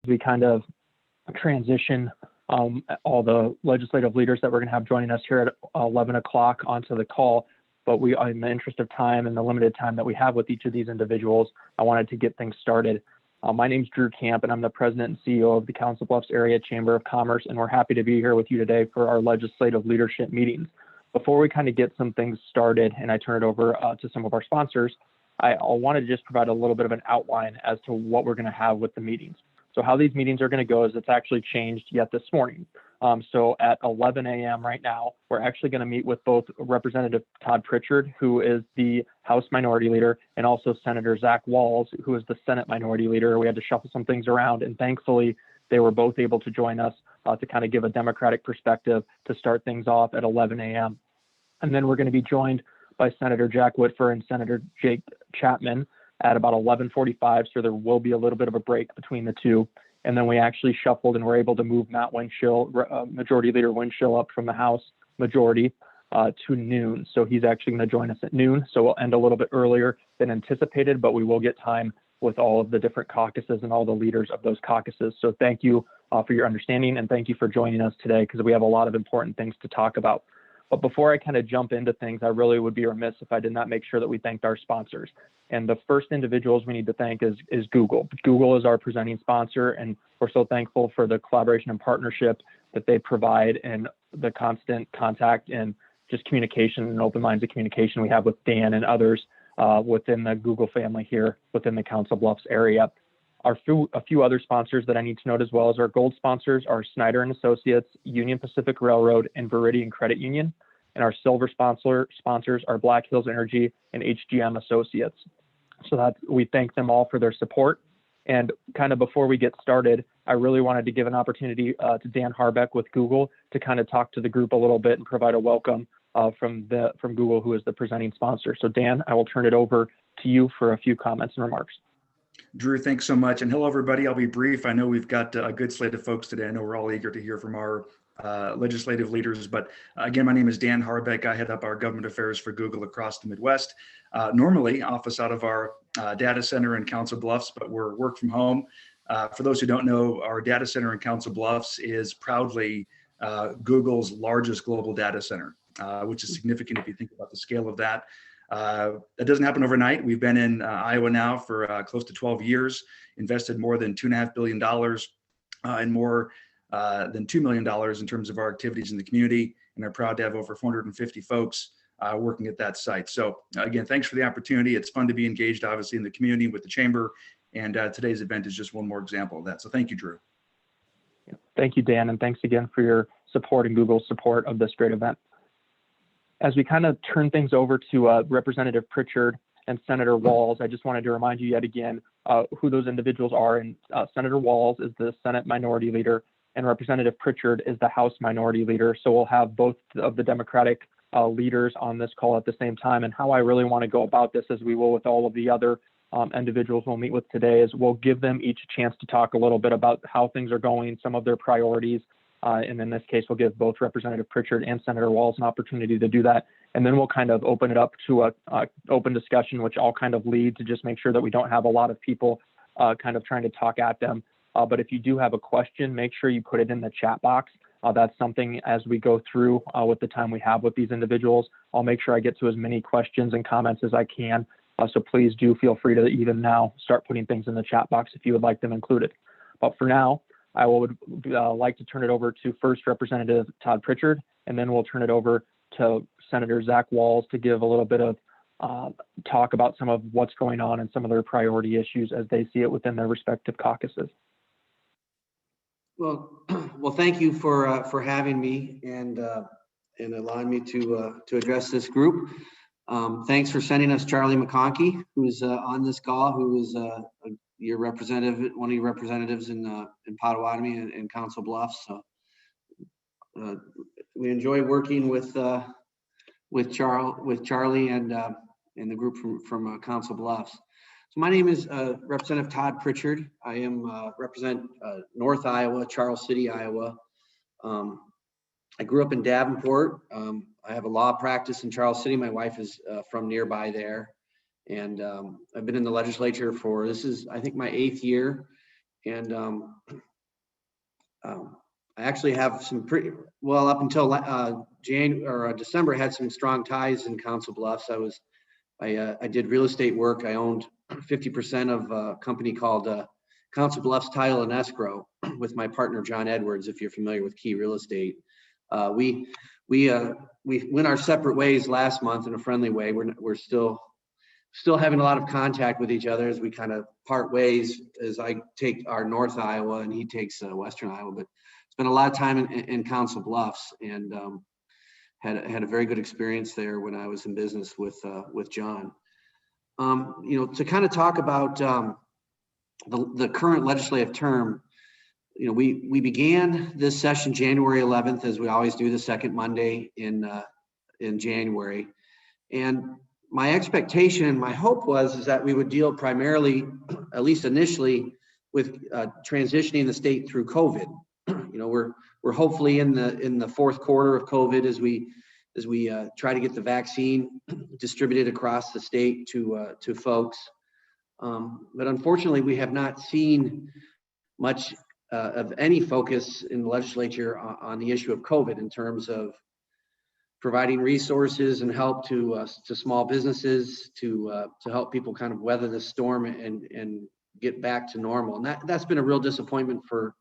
we kind of transition all the legislative leaders that we're going to have joining us here at 11 o'clock onto the call. But in the interest of time and the limited time that we have with each of these individuals, I wanted to get things started. My name's Drew Camp, and I'm the president and CEO of the Council Bluffs Area Chamber of Commerce, and we're happy to be here with you today for our legislative leadership meetings. Before we kind of get some things started and I turn it over to some of our sponsors, I wanted to just provide a little bit of an outline as to what we're going to have with the meetings. So how these meetings are going to go is it's actually changed yet this morning. So at 11 a.m. right now, we're actually going to meet with both Representative Todd Pritchard, who is the House Minority Leader, and also Senator Zach Walz, who is the Senate Minority Leader. We had to shuffle some things around, and thankfully they were both able to join us to kind of give a Democratic perspective to start things off at 11 a.m. And then we're going to be joined by Senator Jack Whitford and Senator Jake Chapman at about 11:45, so there will be a little bit of a break between the two. And then we actually shuffled and were able to move Matt Winchell, Majority Leader Winchell, up from the House Majority to noon. So he's actually going to join us at noon. So we'll end a little bit earlier than anticipated, but we will get time with all of the different caucuses and all the leaders of those caucuses. So thank you for your understanding, and thank you for joining us today, because we have a lot of important things to talk about. But before I kind of jump into things, I really would be remiss if I did not make sure that we thanked our sponsors. And the first individuals we need to thank is Google. Google is our presenting sponsor, and we're so thankful for the collaboration and partnership that they provide and the constant contact and just communication and open lines of communication we have with Dan and others within the Google family here within the Council Bluffs area. A few other sponsors that I need to note as well as our gold sponsors are Snyder and Associates, Union Pacific Railroad, and Viridian Credit Union. And our silver sponsors are Black Hills Energy and HGM Associates. So we thank them all for their support. And kind of before we get started, I really wanted to give an opportunity to Dan Harbeck with Google to kind of talk to the group a little bit and provide a welcome from Google, who is the presenting sponsor. So Dan, I will turn it over to you for a few comments and remarks. Drew, thanks so much. And hello, everybody. I'll be brief. I know we've got a good slate of folks today. I know we're all eager to hear from our legislative leaders. But again, my name is Dan Harbeck. I head up our government affairs for Google across the Midwest. Normally, office out of our data center in Council Bluffs, but we're work from home. For those who don't know, our data center in Council Bluffs is proudly Google's largest global data center, which is significant if you think about the scale of that. That doesn't happen overnight. We've been in Iowa now for close to 12 years, invested more than $2.5 billion and more than $2 million in terms of our activities in the community, and are proud to have over 450 folks working at that site. So again, thanks for the opportunity. It's fun to be engaged, obviously, in the community with the chamber, and today's event is just one more example of that. So thank you, Drew. Thank you, Dan, and thanks again for your support and Google's support of this great event. As we kind of turn things over to Representative Pritchard and Senator Walz, I just wanted to remind you yet again who those individuals are. And Senator Walz is the Senate Minority Leader, and Representative Pritchard is the House Minority Leader. So we'll have both of the Democratic leaders on this call at the same time. And how I really want to go about this, as we will with all of the other individuals we'll meet with today, is we'll give them each a chance to talk a little bit about how things are going, some of their priorities. And in this case, we'll give both Representative Pritchard and Senator Walz an opportunity to do that. And then we'll kind of open it up to a open discussion, which I'll kind of lead to just make sure that we don't have a lot of people kind of trying to talk at them. But if you do have a question, make sure you put it in the chat box. That's something as we go through with the time we have with these individuals, I'll make sure I get to as many questions and comments as I can. So please do feel free to even now start putting things in the chat box if you would like them included. But for now, I would like to turn it over to first Representative Todd Pritchard, and then we'll turn it over to Senator Zach Walz to give a little bit of talk about some of what's going on and some of their priority issues as they see it within their respective caucuses. Well, thank you for having me and allowing me to address this group. Thanks for sending us Charlie McConkey, who's on this call, who is your representative, one of your representatives in Potawatomi and Council Bluffs. So we enjoy working with Charlie and the group from Council Bluffs. So my name is Representative Todd Pritchard. I represent North Iowa, Charles City, Iowa. I grew up in Davenport. I have a law practice in Charles City. My wife is from nearby there. And I've been in the legislature for, this is, I think, my 8th year. And I actually have some pretty well up until December, had some strong ties in Council Bluffs. I did real estate work. I owned 50% of a company called Council Bluffs Title and Escrow with my partner John Edwards. If you're familiar with Key Real Estate, we went our separate ways last month in a friendly way. We're still having a lot of contact with each other as we kind of part ways, as I take our North Iowa and he takes Western Iowa. But spent a lot of time in Council Bluffs, and had a very good experience there when I was in business with John. To kind of talk about the current legislative term, we began this session January 11th, as we always do, the second Monday in January. And my expectation, my hope is that we would deal primarily, at least initially, with transitioning the state through COVID. We're hopefully in the fourth quarter of COVID as we try to get the vaccine distributed across the state to folks. But unfortunately, we have not seen much of any focus in the legislature on the issue of COVID in terms of providing resources and help to small businesses to help people kind of weather the storm and get back to normal. And that's been a real disappointment for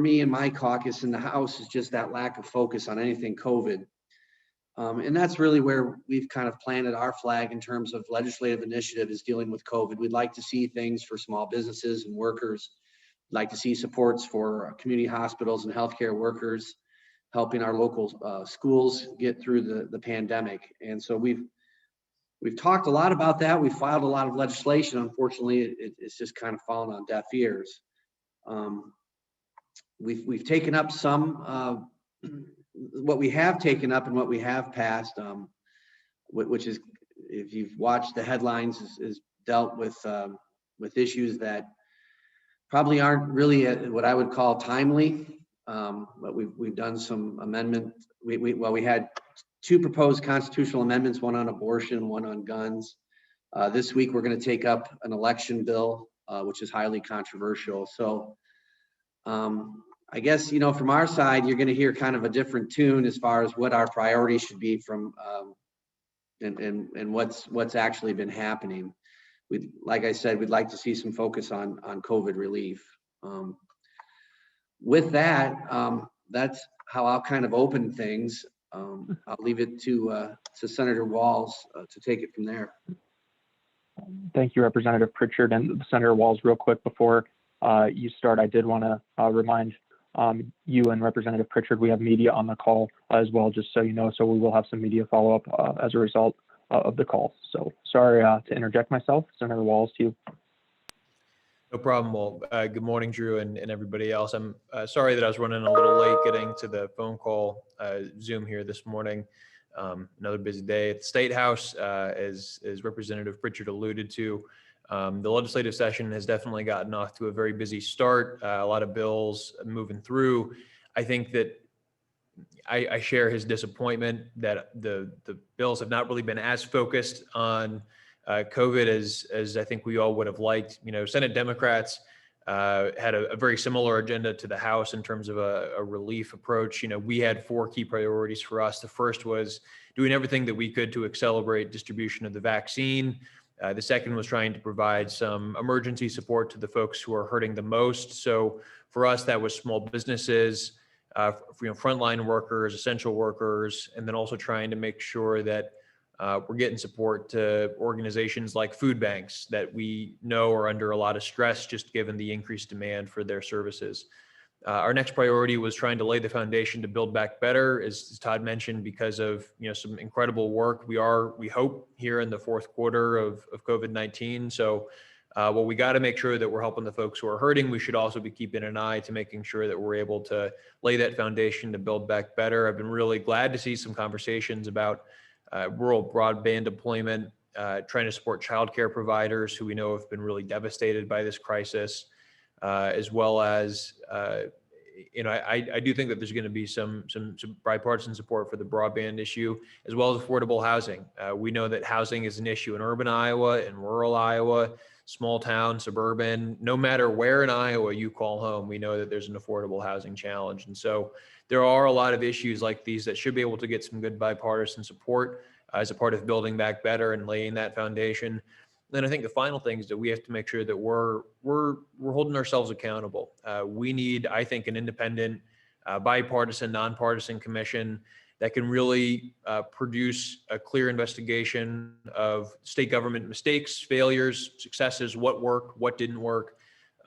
me and my caucus in the House, is just that lack of focus on anything COVID. And that's really where we've kind of planted our flag in terms of legislative initiative, is dealing with COVID. We'd like to see things for small businesses and workers. We'd like to see supports for community hospitals and healthcare workers, helping our local schools get through the pandemic. And so we've talked a lot about that. We've filed a lot of legislation. Unfortunately, it's just kind of fallen on deaf ears. We've taken up some, what we have taken up and what we have passed, which is, if you've watched the headlines, is dealt with issues that probably aren't really what I would call timely. But we've done some amendment. We had two proposed constitutional amendments, one on abortion, one on guns. This week we're going to take up an election bill, which is highly controversial. So I guess, from our side, you're going to hear kind of a different tune as far as what our priorities should be from and what's actually been happening. Like I said, we'd like to see some focus on COVID relief. With that, that's how I'll kind of open things. I'll leave it to Senator Walz to take it from there. Thank you, Representative Pritchard. And Senator Walz, real quick before you start, I did want to remind you and Representative Pritchard, we have media on the call as well, just so you know. So we will have some media follow-up as a result of the call. So sorry to interject myself. Senator Walz, to you. No problem. Well, good morning, Drew, and everybody else. I'm sorry that I was running a little late getting to the phone call Zoom here this morning. Another busy day at the State House, as Representative Pritchard alluded to. The legislative session has definitely gotten off to a very busy start. A lot of bills moving through. I think that I share his disappointment that the bills have not really been as focused on COVID as I think we all would have liked. Senate Democrats had a very similar agenda to the House in terms of a relief approach. We had four key priorities for us. The first was doing everything that we could to accelerate distribution of the vaccine. The second was trying to provide some emergency support to the folks who are hurting the most. So for us, that was small businesses, frontline workers, essential workers, and then also trying to make sure that we're getting support to organizations like food banks that we know are under a lot of stress, just given the increased demand for their services. Our next priority was trying to lay the foundation to build back better, as Todd mentioned, because of some incredible work we hope here in the fourth quarter of COVID-19. So well, we got to make sure that we're helping the folks who are hurting. We should also be keeping an eye to making sure that we're able to lay that foundation to build back better. I've been really glad to see some conversations about rural broadband deployment, trying to support childcare providers who we know have been really devastated by this crisis, as well as, I do think that there's going to be some bipartisan support for the broadband issue, as well as affordable housing. We know that housing is an issue in urban Iowa and rural Iowa. small town, suburban, no matter where in Iowa you call home, we know that there's an affordable housing challenge. And so there are a lot of issues like these that should be able to get some good bipartisan support as a part of building back better and laying that foundation. Then I think the final thing is that we have to make sure that we're holding ourselves accountable. We need, I think, an independent, bipartisan, nonpartisan commission that can really produce a clear investigation of state government mistakes, failures, successes, what worked, what didn't work.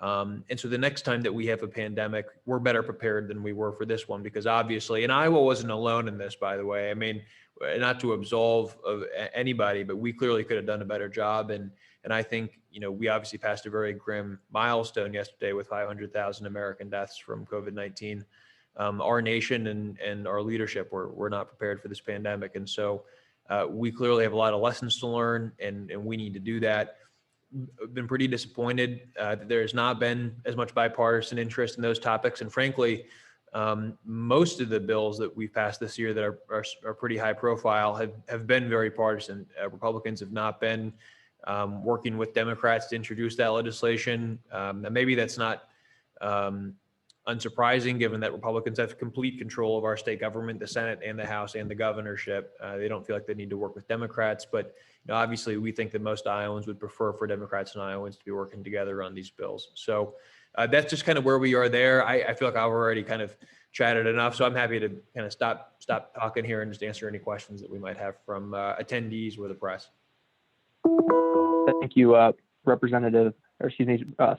And so the next time that we have a pandemic, we're better prepared than we were for this one, because obviously, and Iowa wasn't alone in this, by the way. I mean, not to absolve of anybody, but we clearly could have done a better job. And I think, we obviously passed a very grim milestone yesterday with 500,000 American deaths from COVID-19. Our nation and our leadership were not prepared for this pandemic. And so we clearly have a lot of lessons to learn, and we need to do that. I've been pretty disappointed that there has not been as much bipartisan interest in those topics. And frankly, most of the bills that we've passed this year that are pretty high profile have been very partisan. Republicans have not been working with Democrats to introduce that legislation. And maybe that's not unsurprising, given that Republicans have complete control of our state government, the Senate and the House and the governorship. They don't feel like they need to work with Democrats, but obviously we think that most Iowans would prefer for Democrats and Iowans to be working together on these bills. So that's just kind of where we are there. I feel like I've already kind of chatted enough, so I'm happy to kind of stop talking here and just answer any questions that we might have from attendees or the press. Thank you,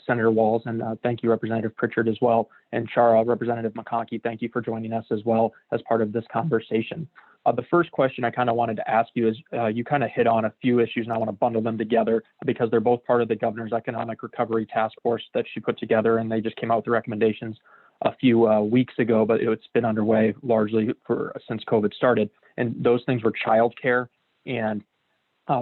Senator Walz, and thank you, Representative Pritchard, as well. And Representative McConkey, thank you for joining us as well as part of this conversation. The first question I kind of wanted to ask you is, you kind of hit on a few issues, and I want to bundle them together because they're both part of the Governor's Economic Recovery Task Force that she put together, and they just came out with the recommendations a few weeks ago, but it's been underway largely since COVID started. And those things were childcare and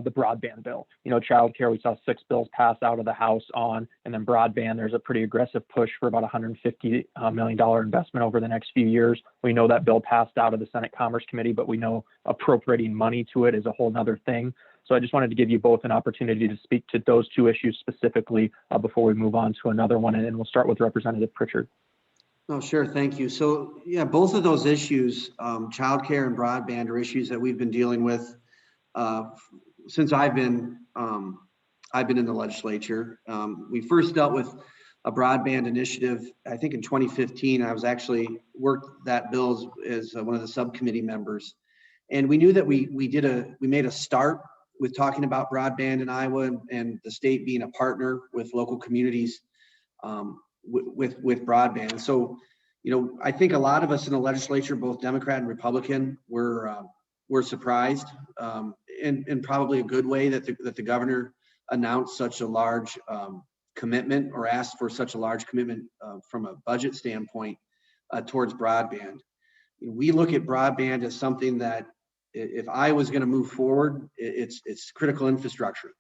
the broadband bill. Childcare, we saw 6 bills pass out of the House on, and then broadband, there's a pretty aggressive push for about $150 million investment over the next few years. We know that bill passed out of the Senate Commerce Committee, but we know appropriating money to it is a whole nother thing. So I just wanted to give you both an opportunity to speak to those two issues specifically before we move on to another one, and we'll start with Representative Pritchard. Oh, sure. Thank you. So yeah, both of those issues, childcare and broadband, are issues that we've been dealing with since I've been in the legislature. We first dealt with a broadband initiative, I think in 2015. I was actually worked that bill as one of the subcommittee members, and we knew that we made a start with talking about broadband in Iowa, and the state being a partner with local communities with broadband. So, I think a lot of us in the legislature, both Democrat and Republican, were surprised, in probably a good way, that the governor announced such a large commitment, or asked for such a large commitment from a budget standpoint towards broadband. We look at broadband as something that, if I was going to move forward, it's critical infrastructure.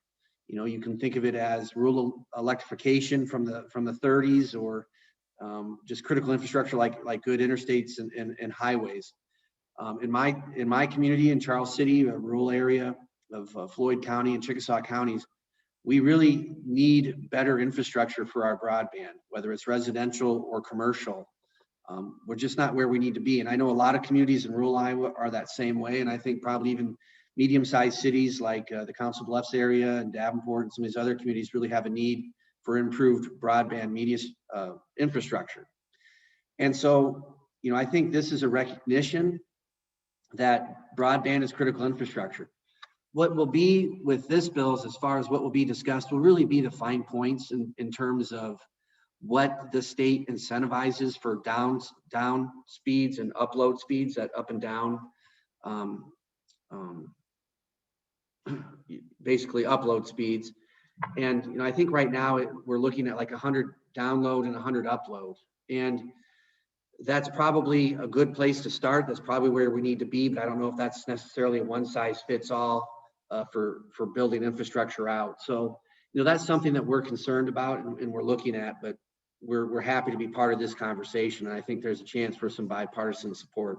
You can think of it as rural electrification from the 30s, or just critical infrastructure like good interstates and highways. In my community in Charles City, a rural area of Floyd County and Chickasaw counties, we really need better infrastructure for our broadband, whether it's residential or commercial. We're just not where we need to be. And I know a lot of communities in rural Iowa are that same way. And I think probably even medium-sized cities like the Council Bluffs area and Davenport and some of these other communities really have a need for improved broadband media infrastructure. And so, I think this is a recognition that broadband is critical infrastructure. What will be with this bill, as far as what will be discussed, will really be the fine points in terms of what the state incentivizes for down speeds and upload speeds, that up and down, basically upload speeds. And I think right now we're looking at like 100 download and 100 upload, and that's probably a good place to start. That's probably where we need to be, but I don't know if that's necessarily a one size fits all for building infrastructure out. So that's something that we're concerned about and we're looking at, but we're happy to be part of this conversation. And I think there's a chance for some bipartisan support.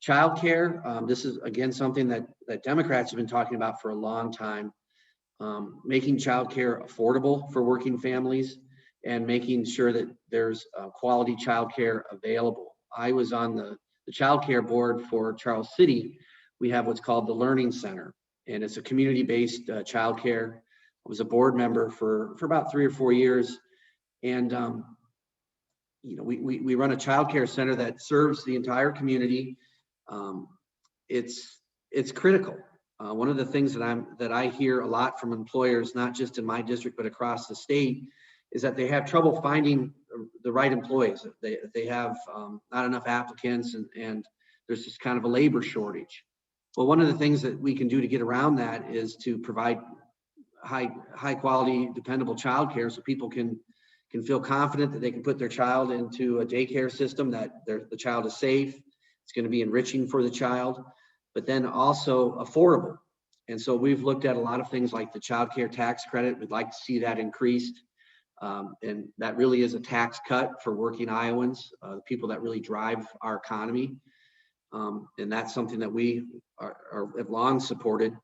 Childcare, this is again something that Democrats have been talking about for a long time. making childcare affordable for working families, and making sure that there's quality childcare available. I was on the childcare board for Charles City. We have what's called the Learning Center, and it's a community-based childcare. I was a board member for about 3 or 4 years, and we run a childcare center that serves the entire community. It's critical. One of the things that I hear a lot from employers, not just in my district but across the state, is that they have trouble finding the right employees. They have not enough applicants, and there's just kind of a labor shortage. Well, one of the things that we can do to get around that is to provide high quality, dependable childcare, so people can feel confident that they can put their child into a daycare system, that the child is safe, it's going to be enriching for the child, but then also affordable. And so we've looked at a lot of things like the child care tax credit. We'd like to see that increased. And that really is a tax cut for working Iowans, the people that really drive our economy. And that's something that we have long supported.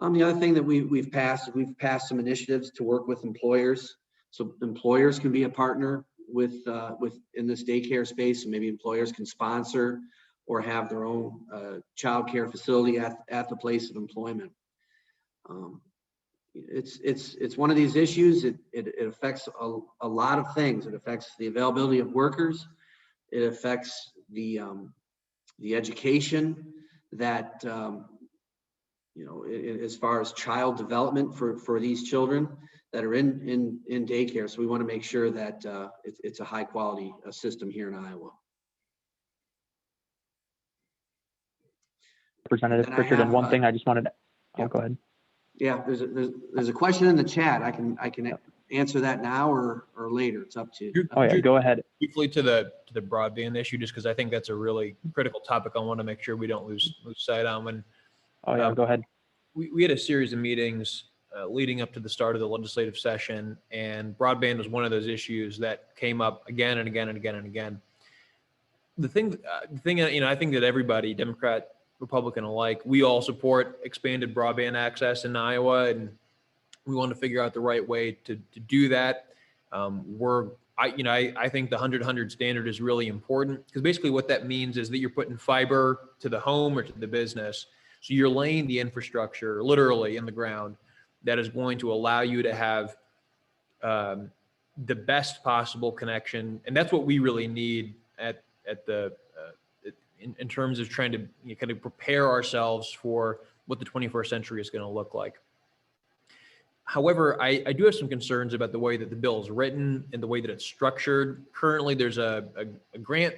The other thing that we've passed some initiatives to work with employers, so employers can be a partner with in this daycare space, and maybe employers can sponsor or have their own child care facility at the place of employment. It's one of these issues. It affects a lot of things. It affects the availability of workers. It affects the education that as far as child development for these children that are in daycare. So we want to make sure that it's a high quality system here in Iowa. Representative Pritchard, and one thing I just wanted to, go ahead. Yeah, there's a question in the chat. I can answer that now or later. It's up to you. Oh yeah, go ahead. Briefly to the broadband issue, just because I think that's a really critical topic. I want to make sure we don't lose sight on when. Oh yeah, go ahead. We had a series of meetings leading up to the start of the legislative session, and broadband was one of those issues that came up again and again and again and again. The thing, I think that everybody, Democrat, Republican alike, we all support expanded broadband access in Iowa, and we want to figure out the right way to do that. I think the 100-100 standard is really important, because basically what that means is that you're putting fiber to the home or to the business. So you're laying the infrastructure literally in the ground that is going to allow you to have the best possible connection. And that's what we really need at the in terms of trying to kind of prepare ourselves for what the 21st century is going to look like. However, I do have some concerns about the way that the bill is written and the way that it's structured. Currently, there's a grant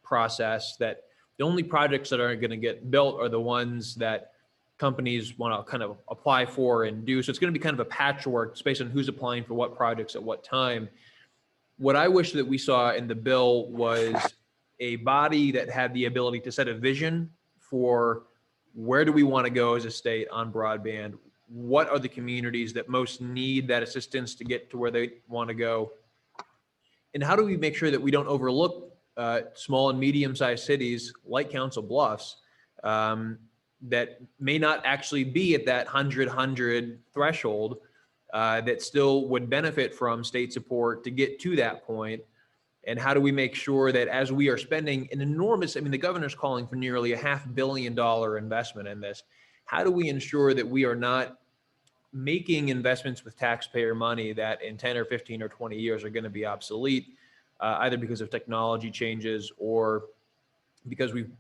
process that the only projects that are going to get built are the ones that companies want to kind of apply for and do. So it's going to be kind of a patchwork. It's based on who's applying for what projects at what time. What I wish that we saw in the bill was a body that had the ability to set a vision for where do we want to go as a state on broadband? What are the communities that most need that assistance to get to where they want to go? And how do we make sure that we don't overlook small and medium-sized cities like Council Bluffs that may not actually be at that 100-100 threshold that still would benefit from state support to get to that point? And how do we make sure that as we are spending an enormous, the governor's calling for nearly a $500 million investment in this. How do we ensure that we are not making investments with taxpayer money that in 10 or 15 or 20 years are going to be obsolete, either because of technology changes or because we've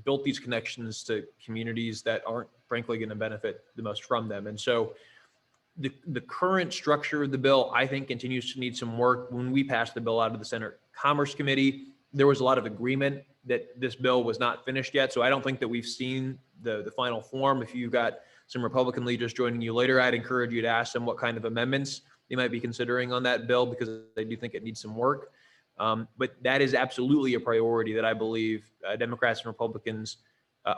built these connections to communities that aren't frankly going to benefit the most from them? And so the current structure of the bill, I think, continues to need some work. When we passed the bill out of the Senate Commerce Committee, there was a lot of agreement that this bill was not finished yet. So I don't think that we've seen the final form. If you've got some Republican leaders joining you later, I'd encourage you to ask them what kind of amendments they might be considering on that bill, because I do think it needs some work. But that is absolutely a priority that I believe Democrats and Republicans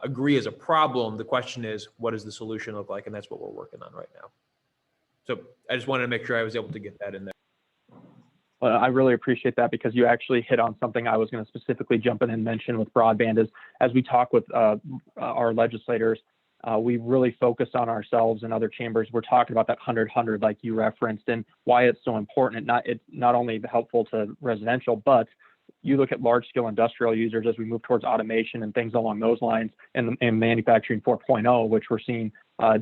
agree is a problem. The question is, what does the solution look like? And that's what we're working on right now. So I just wanted to make sure I was able to get that in there. Well, I really appreciate that, because you actually hit on something I was going to specifically jump in and mention with broadband. Is as we talk with our legislators, we really focus on ourselves and other chambers. We're talking about that 100-100 like you referenced, and why it's so important. It's not only helpful to residential, but you look at large scale industrial users as we move towards automation and things along those lines, and manufacturing 4.0, which we're seeing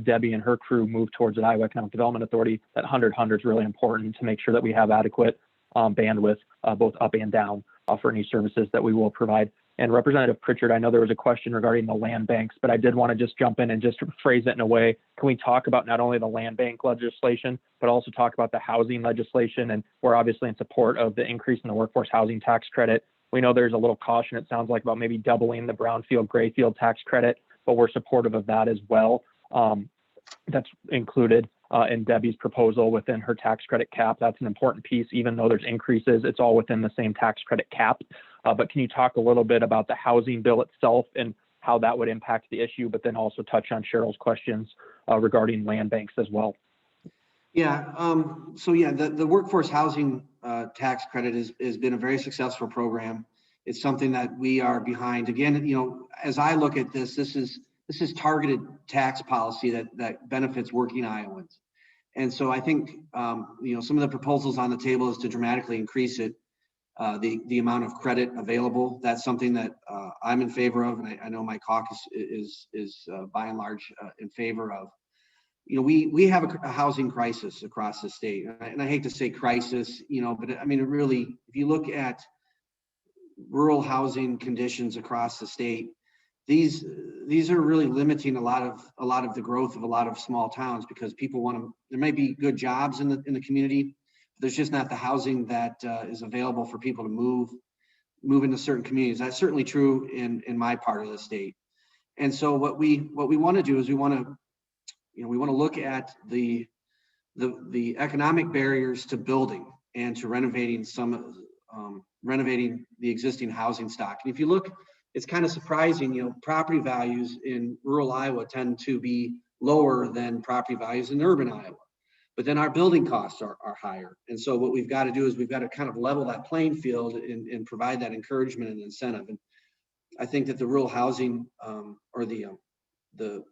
Debbie and her crew move towards at Iowa Economic Development Authority. That 100-100 is really important to make sure that we have adequate bandwidth, both up and down, for any services that we will provide. And Representative Pritchard, I know there was a question regarding the land banks, but I did want to just jump in and just phrase it in a way. Can we talk about not only the land bank legislation, but also talk about the housing legislation? And we're obviously in support of the increase in the workforce housing tax credit. We know there's a little caution, it sounds like, about maybe doubling the brownfield grayfield tax credit, but we're supportive of that as well. That's included in Debbie's proposal within her tax credit cap. That's an important piece. Even though there's increases, it's all within the same tax credit cap. But can you talk a little bit about the housing bill itself and how that would impact the issue, but then also touch on Cheryl's questions regarding land banks as well? Yeah, the workforce housing tax credit has been a very successful program. It's something that we are behind. Again, as I look at this is targeted tax policy that benefits working Iowans. And so I think, some of the proposals on the table is to dramatically increase it, the amount of credit available. That's something that I'm in favor of, and I know my caucus is by and large in favor of. We have a housing crisis across the state, and I hate to say crisis, but I mean, really, if you look at rural housing conditions across the state, these are really limiting a lot of the growth of a lot of small towns, because people there may be good jobs in the community, but there's just not the housing that is available for people to move into certain communities. That's certainly true in my part of the state. And so what we want to do is we want to look at the economic barriers to building and to renovating the existing housing stock. And if you look, it's kind of surprising, property values in rural Iowa tend to be lower than property values in urban Iowa, but then our building costs are higher. And so what we've got to do is we've got to kind of level that playing field and provide that encouragement and incentive. And I think that the rural housing or the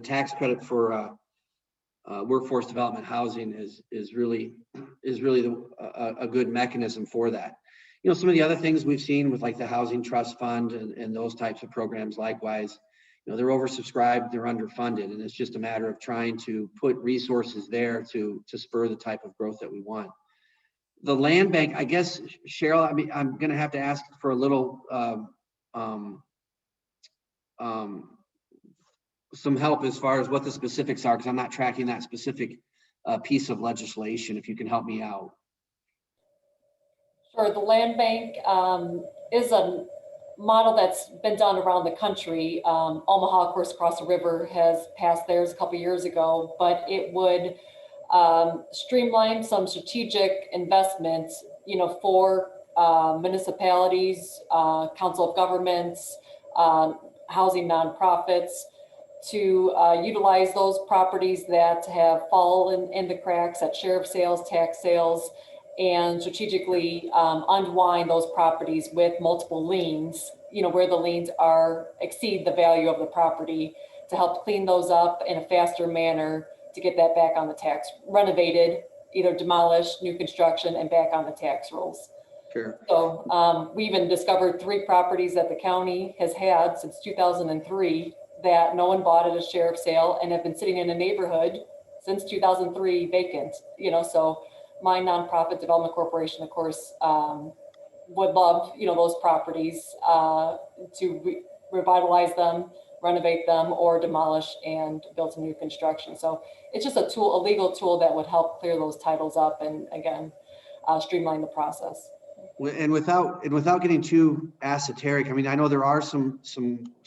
tax credit for workforce development housing is really a good mechanism for that. Some of the other things we've seen with like the Housing Trust Fund and those types of programs, likewise, they're oversubscribed, they're underfunded, and it's just a matter of trying to put resources there to spur the type of growth that we want. The land bank, I guess, Cheryl, I mean, I'm going to have to ask for a little some help as far as what the specifics are, because I'm not tracking that specific piece of legislation. If you can help me out. Sure. The land bank is a model that's been done around the country. Omaha, of course, across the river, has passed theirs a couple years ago, but it would streamline some strategic investments, for municipalities, council of governments, housing nonprofits, to utilize those properties that have fallen in the cracks at sheriff sales, tax sales, and strategically unwind those properties with multiple liens, where the liens exceed the value of the property, to help clean those up in a faster manner to get that back on the tax, renovated, either demolished, new construction, and back on the tax rolls. Sure. So we even discovered 3 properties that the county has had since 2003 that no one bought at a sheriff sale and have been sitting in a neighborhood since 2003 vacant. So my nonprofit development corporation, of course, would love, those properties to revitalize them, renovate them, or demolish and build some new construction. So it's just a legal tool that would help clear those titles up and, again, streamline the process. And without getting too esoteric, I mean, I know there are some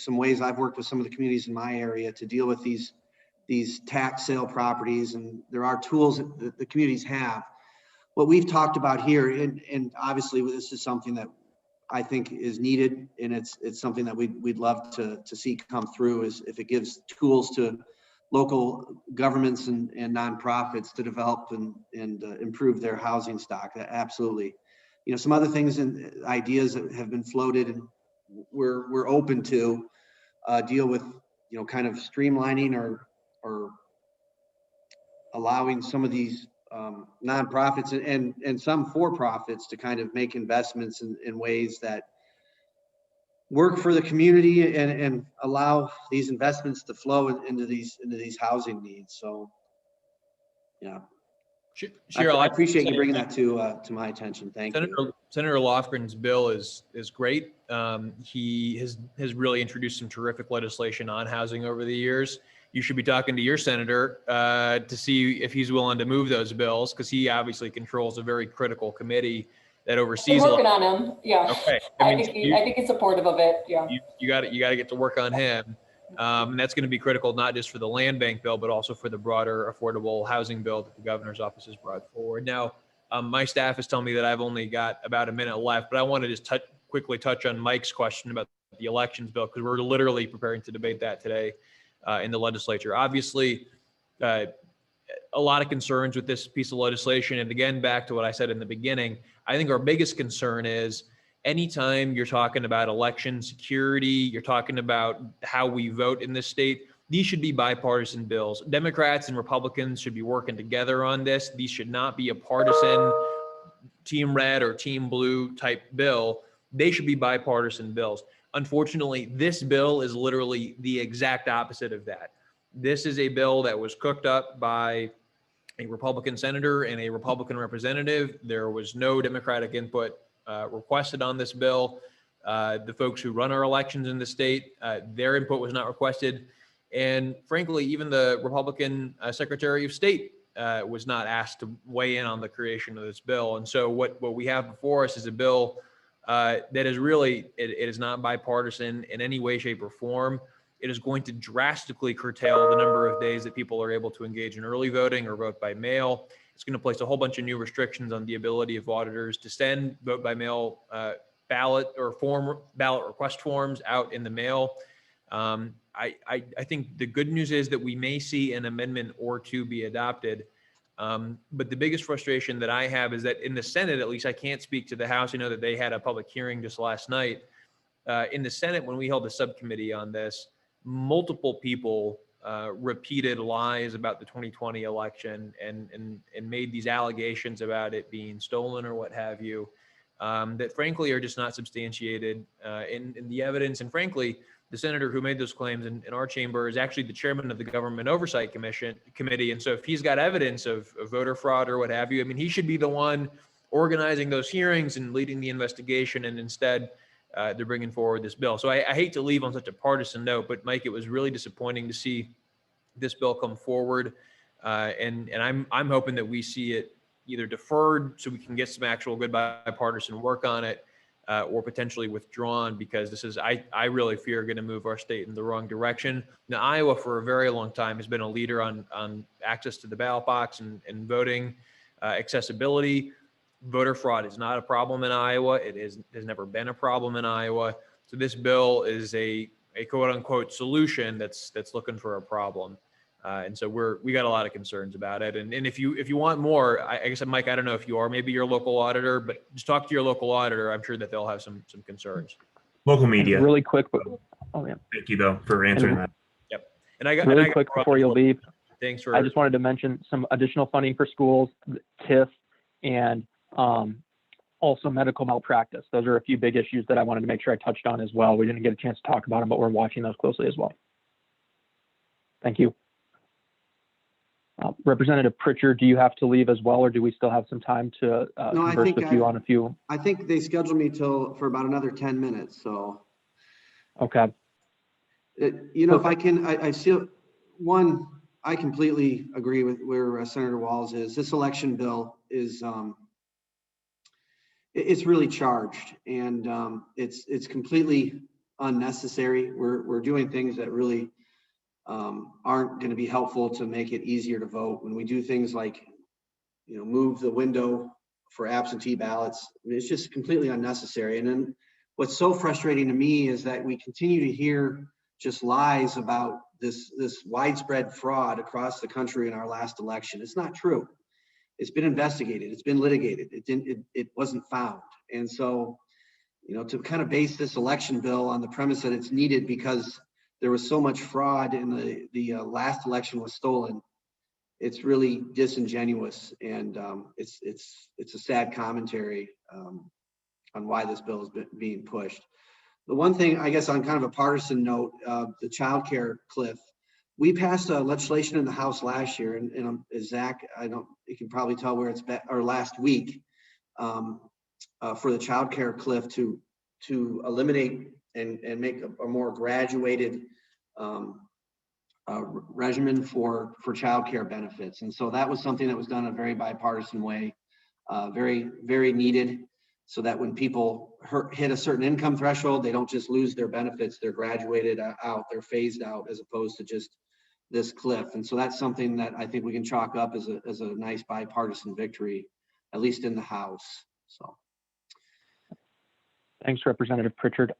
ways I've worked with some of the communities in my area to deal with these tax sale properties, and there are tools that the communities have. What we've talked about here, and obviously this is something that I think is needed, and it's something that we'd love to see come through, is if it gives tools to local governments and nonprofits to develop and improve their housing stock. Absolutely. Some other things and ideas that have been floated and we're open to deal with, kind of streamlining or allowing some of these nonprofits and some for-profits to kind of make investments in ways that work for the community and allow these investments to flow into these housing needs. So, yeah. Cheryl, I appreciate you bringing that to my attention. Thank you. Senator Lofgren's bill is great. He has really introduced some terrific legislation on housing over the years. You should be talking to your senator to see if he's willing to move those bills, because he obviously controls a very critical committee that oversees. I'm working on him. Yeah. Okay. I think he's supportive of it. Yeah. You got to get to work on him. And that's going to be critical, not just for the land bank bill, but also for the broader affordable housing bill that the governor's office has brought forward. Now, my staff is telling me that I've only got about a minute left, but I want to just quickly touch on Mike's question about the elections bill, because we're literally preparing to debate that today in the legislature. Obviously, a lot of concerns with this piece of legislation. And again, back to what I said in the beginning, I think our biggest concern is anytime you're talking about election security, you're talking about how we vote in this state, these should be bipartisan bills. Democrats and Republicans should be working together on this. These should not be a partisan team red or team blue type bill. They should be bipartisan bills. Unfortunately, this bill is literally the exact opposite of that. This is a bill that was cooked up by a Republican senator and a Republican representative. There was no Democratic input requested on this bill. The folks who run our elections in the state, their input was not requested. And frankly, even the Republican Secretary of State was not asked to weigh in on the creation of this bill. And so what we have before us is a bill that is really, it is not bipartisan in any way, shape, or form. It is going to drastically curtail the number of days that people are able to engage in early voting or vote by mail. It's going to place a whole bunch of new restrictions on the ability of auditors to send vote by mail ballot request forms out in the mail. I think the good news is that we may see an amendment or two be adopted. But the biggest frustration that I have is that in the Senate, at least, I can't speak to the House. I know that they had a public hearing just last night. In the Senate, when we held a subcommittee on this, multiple people repeated lies about the 2020 election and made these allegations about it being stolen or what have you, that frankly are just not substantiated in the evidence. And frankly, the senator who made those claims in our chamber is actually the chairman of the Government Oversight Committee. And so if he's got evidence of voter fraud or what have you, I mean, he should be the one organizing those hearings and leading the investigation. And instead, they're bringing forward this bill. So I hate to leave on such a partisan note, but Mike, it was really disappointing to see this bill come forward. And I'm hoping that we see it either deferred so we can get some actual good bipartisan work on it, or potentially withdrawn, because this is, I really fear, going to move our state in the wrong direction. Now, Iowa for a very long time has been a leader on access to the ballot box and voting accessibility. Voter fraud is not a problem in Iowa. It has never been a problem in Iowa. So this bill is a quote unquote solution that's looking for a problem. And so we got a lot of concerns about it. And if you want more, I guess, Mike, I don't know if you are maybe your local auditor, but just talk to your local auditor. I'm sure that they'll have some concerns. Local media. And really quick, oh yeah. Thank you though for answering that. Yep. And I got really quick before you leave. Thanks for. I just wanted to mention some additional funding for schools, TIF, and also medical malpractice. Those are a few big issues that I wanted to make sure I touched on as well. We didn't get a chance to talk about them, but we're watching those closely as well. Thank you. Representative Pritchard, do you have to leave as well, or do we still have some time to converse with you on a few? I think they scheduled me for about another 10 minutes. So. Okay. If I can, I see one, I completely agree with where Senator Walz is. This election bill is, it's really charged, and it's completely unnecessary. We're doing things that really aren't going to be helpful to make it easier to vote. When we do things like, move the window for absentee ballots, I mean, it's just completely unnecessary. And then what's so frustrating to me is that we continue to hear just lies about this widespread fraud across the country in our last election. It's not true. It's been investigated. It's been litigated. It wasn't found. And so, to kind of base this election bill on the premise that it's needed because there was so much fraud in the last election was stolen. It's really disingenuous, and it's a sad commentary on why this bill is being pushed. The one thing, I guess, on kind of a partisan note, the child care cliff. We passed legislation in the House last year, and Zach, you can probably tell where it's been, or last week, for the child care cliff to eliminate and make a more graduated regimen for child care benefits. And so that was something that was done in a very bipartisan way, very, very needed, so that when people hit a certain income threshold, they don't just lose their benefits, they're graduated out, they're phased out, as opposed to just this cliff. And so that's something that I think we can chalk up as a nice bipartisan victory, at least in the House. So. Thanks, Representative Pritchard.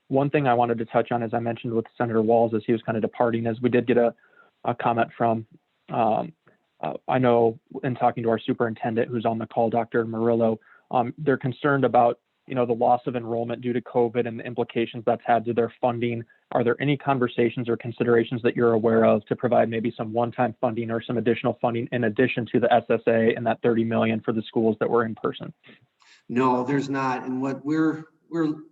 One thing I wanted to touch on, as I mentioned with Senator Walz as he was kind of departing, is we did get a comment from, I know in talking to our superintendent who's on the call, Dr. Murillo, they're concerned about, the loss of enrollment due to COVID and the implications that's had to their funding. Are there any conversations or considerations that you're aware of to provide maybe some one-time funding or some additional funding in addition to the SSA and that $30 million for the schools that were in person? No, there's not. And what we were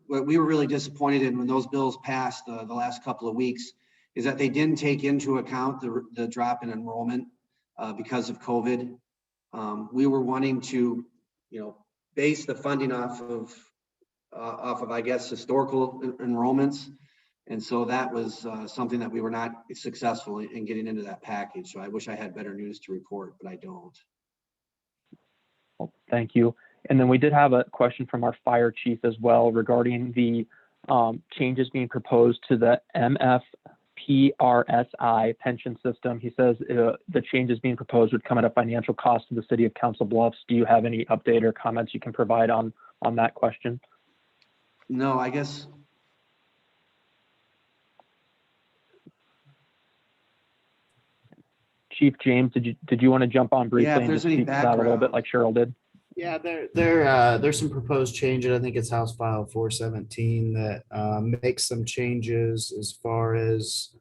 really disappointed in when those bills passed the last couple of weeks is that they didn't take into account the drop in enrollment because of COVID. We were wanting to, base the funding off of I guess historical enrollments, and so that was something that we were not successful in getting into that package. So I wish I had better news to report, but I don't. Well, thank you. And then we did have a question from our fire chief as well regarding the changes being proposed to the MFPRSI pension system. He says the changes being proposed would come at a financial cost to the city of Council Bluffs. Do you have any update or comments you can provide on that question? No, I guess. Chief James, did you want to jump on briefly and just speak to that a little bit like Cheryl did? Yeah, there's some proposed changes. I think it's House File 417 that makes some changes as far as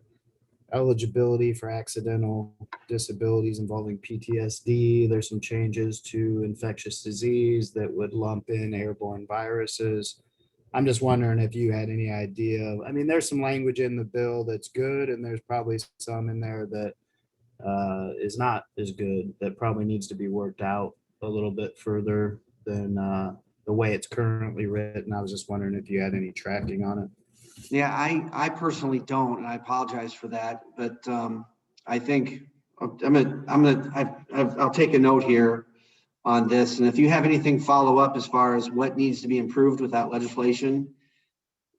eligibility for accidental disabilities involving PTSD. There's some changes to infectious disease that would lump in airborne viruses. I'm just wondering if you had any idea. I mean, there's some language in the bill that's good, and there's probably some in there that is not as good, that probably needs to be worked out a little bit further than the way it's currently written. I was just wondering if you had any tracking on it. Yeah, I personally don't, and I apologize for that. But I think I'll take a note here on this, and if you have anything follow up as far as what needs to be improved with that legislation,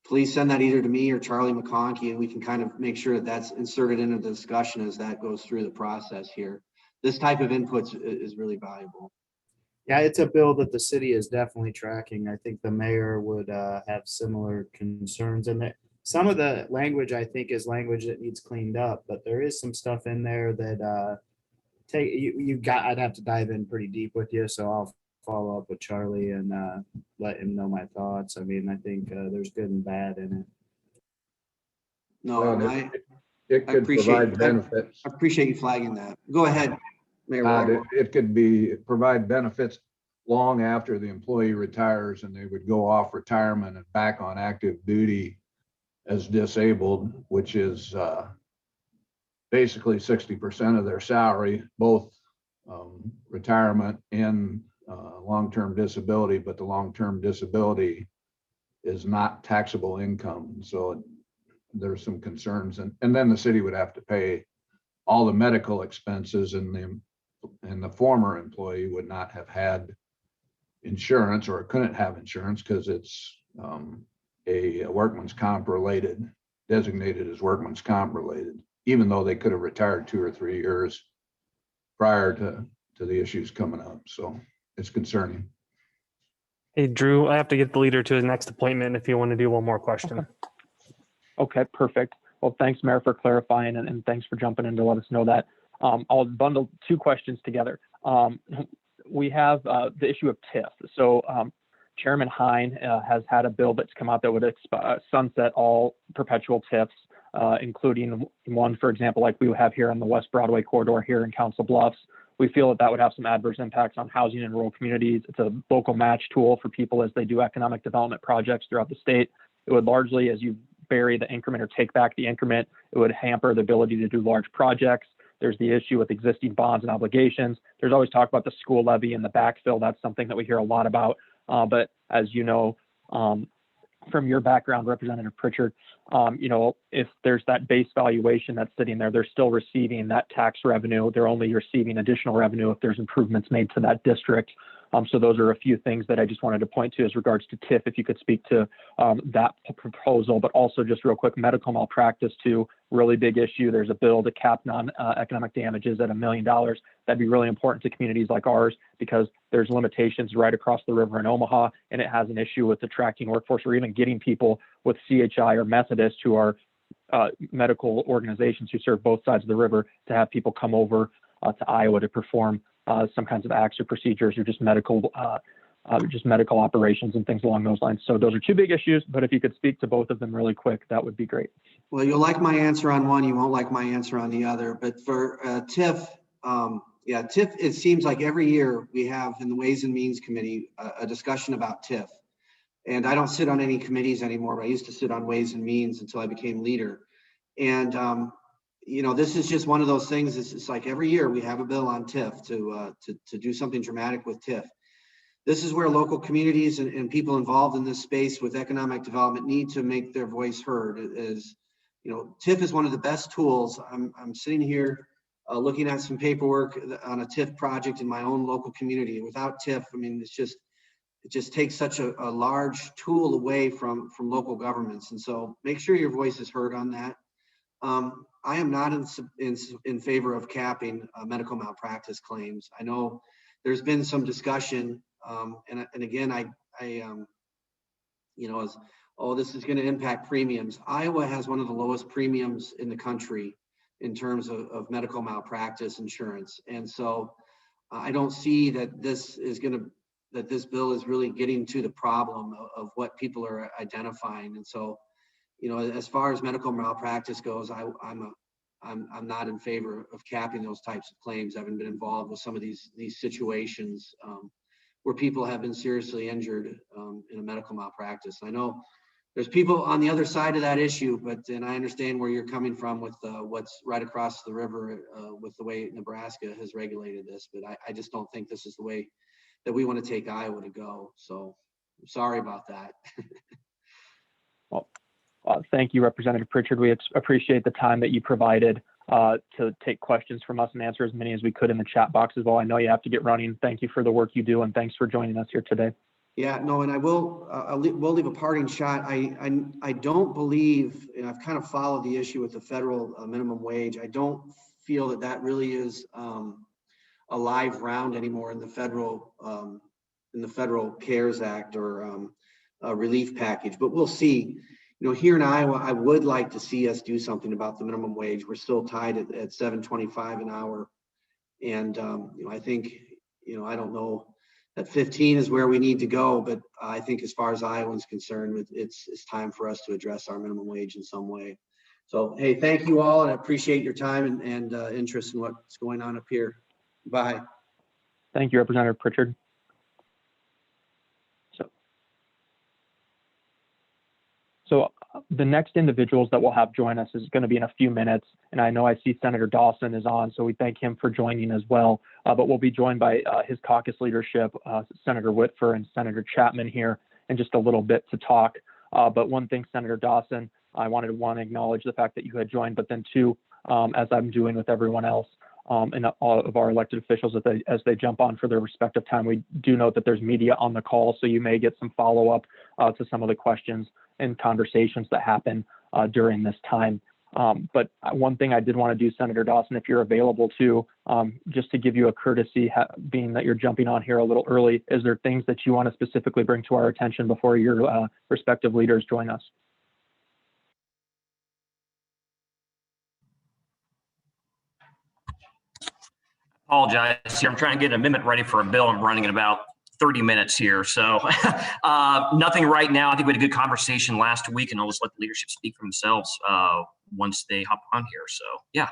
please send that either to me or Charlie McConkey, and we can kind of make sure that that's inserted into the discussion as that goes through the process here. This type of input is really valuable. Yeah, it's a bill that the city is definitely tracking. I think the mayor would have similar concerns, and some of the language I think is language that needs cleaned up, but there is some stuff in there that I'd have to dive in pretty deep with you. So I'll follow up with Charlie and let him know my thoughts. I mean, I think there's good and bad in it. No, it could provide benefits. I appreciate you flagging that. Go ahead, Mayor. It could provide benefits long after the employee retires, and they would go off retirement and back on active duty as disabled, which is basically 60% of their salary, both retirement and long-term disability, but the long-term disability is not taxable income. So there's some concerns, and then the city would have to pay all the medical expenses, and the former employee would not have had insurance, or couldn't have insurance because it's a workman's comp related, designated as workman's comp related, even though they could have retired 2 or 3 years prior to the issues coming up. So it's concerning. Hey, Drew, I have to get the leader to his next appointment if you want to do one more question. Okay, perfect. Well, thanks, Mayor, for clarifying, and thanks for jumping in to let us know that. I'll bundle 2 questions together. We have the issue of TIF. So Chairman Hine has had a bill that's come out that would sunset all perpetual TIFs. including one, for example, like we have here on the West Broadway corridor here in Council Bluffs. We feel that that would have some adverse impacts on housing in rural communities. It's a local match tool for people as they do economic development projects throughout the state. It would largely, as you bury the increment or take back the increment, it would hamper the ability to do large projects. There's the issue with existing bonds and obligations. There's always talk about the school levy and the backfill. That's something that we hear a lot about. But as you know, from your background, Representative Pritchard, if there's that base valuation that's sitting there, they're still receiving that tax revenue. They're only receiving additional revenue if there's improvements made to that district. So those are a few things that I just wanted to point to as regards to TIF, if you could speak to that proposal, but also just real quick, medical malpractice too, really big issue. There's a bill to cap non-economic damages at $1 million. That'd be really important to communities like ours because there's limitations right across the river in Omaha, and it has an issue with attracting workforce or even getting people with CHI or Methodist who are medical organizations who serve both sides of the river to have people come over to Iowa to perform some kinds of acts or procedures or just medical operations and things along those lines. So those are two big issues, but if you could speak to both of them really quick, that would be great. Well, you'll like my answer on one, you won't like my answer on the other. But for TIF, TIF, it seems like every year we have in the Ways and Means Committee a discussion about TIF. And I don't sit on any committees anymore, but I used to sit on Ways and Means until I became leader. And this is just one of those things. It's like every year we have a bill on TIF to do something dramatic with TIF. This is where local communities and people involved in this space with economic development need to make their voice heard. TIF is one of the best tools. I'm sitting here looking at some paperwork on a TIF project in my own local community. Without TIF, I mean, it just takes such a large tool away from local governments. And so make sure your voice is heard on that. I am not in favor of capping medical malpractice claims. I know there's been some discussion, and again, this is going to impact premiums. Iowa has one of the lowest premiums in the country in terms of medical malpractice insurance, and so I don't see that this bill is really getting to the problem of what people are identifying, and so. As far as medical malpractice goes, I'm not in favor of capping those types of claims. I haven't been involved with some of these situations where people have been seriously injured in a medical malpractice. I know there's people on the other side of that issue, and I understand where you're coming from with what's right across the river with the way Nebraska has regulated this, but I just don't think this is the way that we want to take Iowa to go. So I'm sorry about that. Thank you, Representative Pritchard. We appreciate the time that you provided to take questions from us and answer as many as we could in the chat box as well. I know you have to get running. Thank you for the work you do, and thanks for joining us here today. Yeah, no, and we'll leave a parting shot. I don't believe, and I've kind of followed the issue with the federal minimum wage. I don't feel that really is a live round anymore in the federal CARES Act or relief package, but we'll see. Here in Iowa, I would like to see us do something about the minimum wage. We're still tied at $7.25 an hour. And, I think, I don't know that 15 is where we need to go, but I think as far as Iowans concerned, it's time for us to address our minimum wage in some way. So, hey, thank you all. And I appreciate your time and interest in what's going on up here. Bye. Thank you, Representative Pritchard. So the next individuals that we'll have join us is going to be in a few minutes. And I know I see Senator Dawson is on, so we thank him for joining as well. But we'll be joined by his caucus leadership, Senator Whitford and Senator Chapman here in just a little bit to talk. But one thing, Senator Dawson, I wanted to acknowledge the fact that you had joined, but then two, as I'm doing with everyone else, and all of our elected officials as they jump on for their respective time, we do note that there's media on the call, so you may get some follow-up to some of the questions and conversations that happen during this time. But one thing I did want to do, Senator Dawson, if you're available to, just to give you a courtesy, being that you're jumping on here a little early, is there things that you want to specifically bring to our attention before your respective leaders join us? Apologize here. I'm trying to get an amendment ready for a bill. I'm running in about 30 minutes here. So nothing right now. I think we had a good conversation last week, and I'll just let the leadership speak for themselves. once they hop on here. So yeah.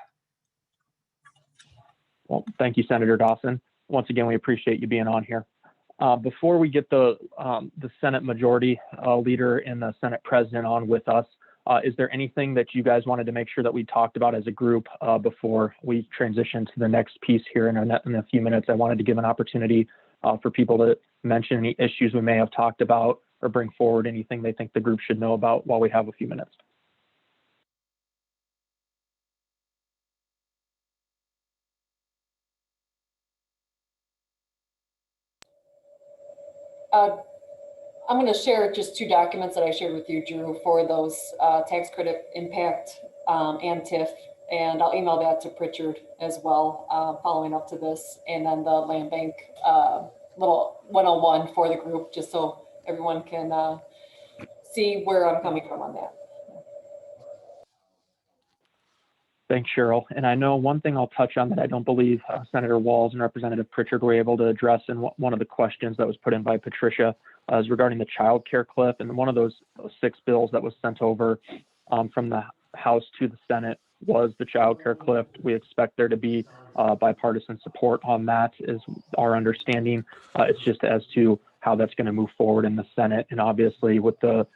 Well, thank you, Senator Dawson. Once again, we appreciate you being on here. Before we get the Senate Majority Leader and the Senate President on with us, is there anything that you guys wanted to make sure that we talked about as a group before we transition to the next piece here in a few minutes? I wanted to give an opportunity for people to mention any issues we may have talked about or bring forward anything they think the group should know about while we have a few minutes. I'm going to share just two documents that I shared with you, Drew, for those tax credit impact and TIF, and I'll email that to Pritchard as well, following up to this, and then the land bank little 101 for the group, just so everyone can see where I'm coming from on that. Thanks, Cheryl. And I know one thing I'll touch on that I don't believe Senator Walz and Representative Pritchard were able to address in one of the questions that was put in by Patricia is regarding the child care cliff. And one of those 6 bills that was sent over from the House to the Senate was the child care cliff. We expect there to be bipartisan support on that, is our understanding. It's just as to how that's going to move forward in the Senate. And obviously with the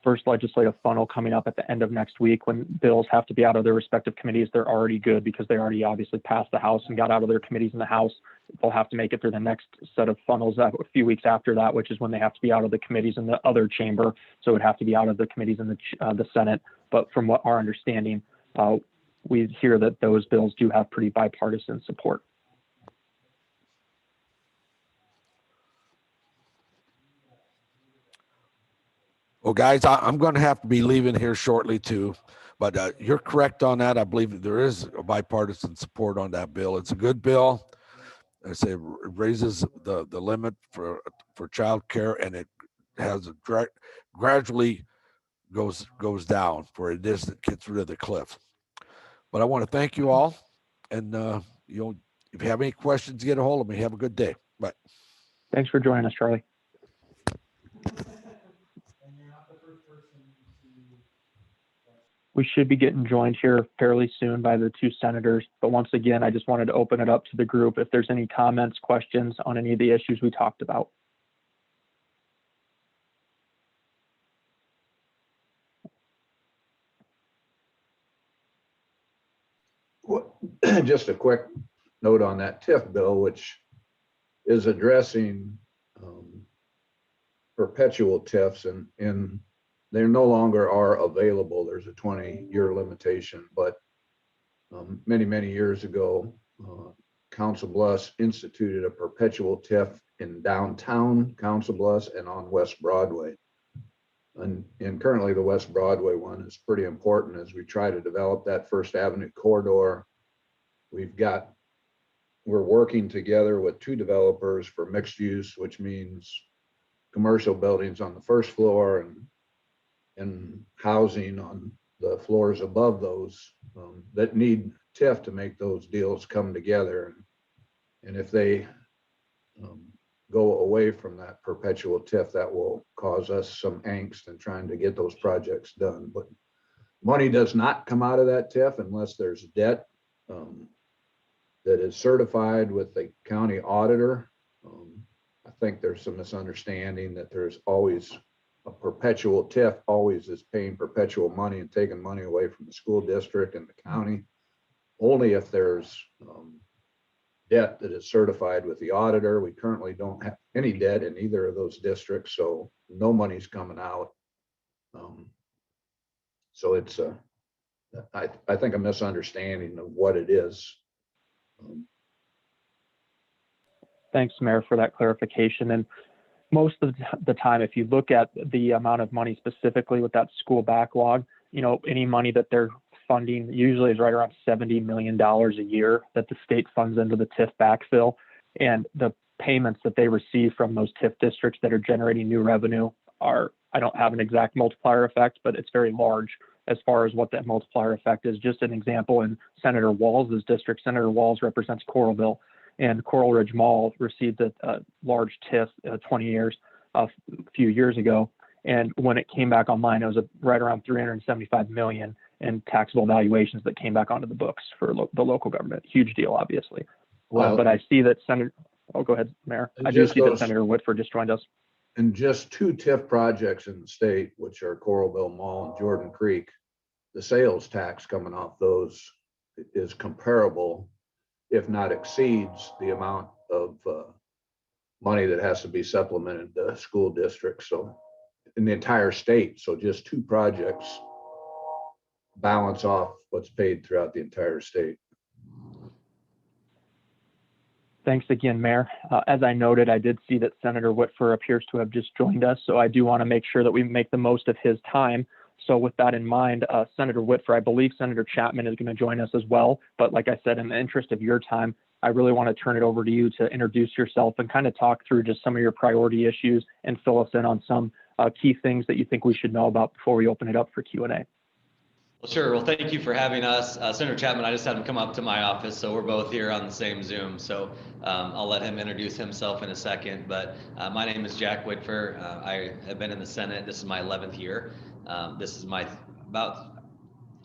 first legislative funnel coming up at the end of next week, when bills have to be out of their respective committees, they're already good because they already obviously passed the House and got out of their committees in the House. They'll have to make it through the next set of funnels a few weeks after that, which is when they have to be out of the committees in the other chamber. So it would have to be out of the committees in the Senate. But from what our understanding, we hear that those bills do have pretty bipartisan support. Well, guys, I'm going to have to be leaving here shortly too, but you're correct on that. I believe that there is a bipartisan support on that bill. It's a good bill. I say it raises the limit for child care, and it has a gradually goes down for it is that gets rid of the cliff. But I want to thank you all, and if you have any questions, get a hold of me. Have a good day. Bye. Thanks for joining us, Charlie. We should be getting joined here fairly soon by the 2 senators. But once again, I just wanted to open it up to the group if there's any comments, questions on any of the issues we talked about. Just a quick note on that TIF bill, which is addressing perpetual TIFs, and they no longer are available. There's a 20-year limitation, but many years ago, Council Bluffs instituted a perpetual TIF in downtown Council Bluffs and on West Broadway. And currently the West Broadway one is pretty important as we try to develop that First Avenue corridor. We're working together with 2 developers for mixed use, which means commercial buildings on the first floor and housing on the floors above those that need TIF to make those deals come together. And if they go away from that perpetual TIF, that will cause us some angst in trying to get those projects done. But money does not come out of that TIF unless there's debt that is certified with the county auditor. I think there's some misunderstanding that there's always a perpetual TIF always is paying perpetual money and taking money away from the school district and the county. Only if there's debt that is certified with the auditor. We currently don't have any debt in either of those districts, so no money's coming out. So it's I think a misunderstanding of what it is. Thanks, Mayor, for that clarification. And most of the time, if you look at the amount of money specifically with that school backlog, any money that they're funding usually is right around $70 million a year that the state funds into the TIF backfill. And the payments that they receive from those TIF districts that are generating new revenue are, I don't have an exact multiplier effect, but it's very large as far as what that multiplier effect is. Just an example, in Senator Walz's district, Senator Walz represents Coralville, and Coral Ridge Mall received a large TIF 20 years, a few years ago. And when it came back online, it was right around $375 million. and taxable valuations that came back onto the books for the local government. Huge deal, obviously. But I see that Senator, oh, go ahead, Mayor. I do see that Senator Whitford just joined us. And just 2 TIF projects in the state, which are Coralville Mall and Jordan Creek, the sales tax coming off those is comparable, if not exceeds, the amount of money that has to be supplemented to school districts. So in the entire state, so just 2 projects balance off what's paid throughout the entire state. Thanks again, Mayor. As I noted, I did see that Senator Whitford appears to have just joined us, so I do want to make sure that we make the most of his time. So with that in mind, Senator Whitford, I believe Senator Chapman is going to join us as well. But like I said, in the interest of your time, I really want to turn it over to you to introduce yourself and kind of talk through just some of your priority issues and fill us in on some key things that you think we should know about before we open it up for Q&A. Well, sure. Well, thank you for having us. Senator Chapman, I just had him come up to my office, so we're both here on the same Zoom. So I'll let him introduce himself in a second. But my name is Jack Whitford. I have been in the Senate. This is my 11th year. This is my about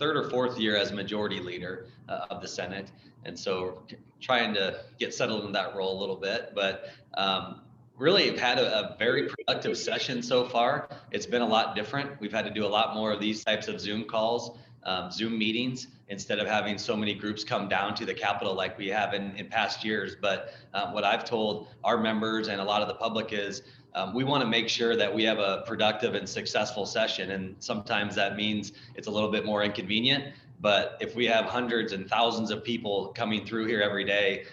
3rd or 4th year as majority leader of the Senate. And so trying to get settled in that role a little bit. But really have had a very productive session so far. It's been a lot different. We've had to do a lot more of these types of Zoom calls, Zoom meetings, instead of having so many groups come down to the Capitol like we have in past years. But what I've told our members and a lot of the public is we want to make sure that we have a productive and successful session. And sometimes that means it's a little bit more inconvenient. But if we have hundreds and thousands of people coming through here every day,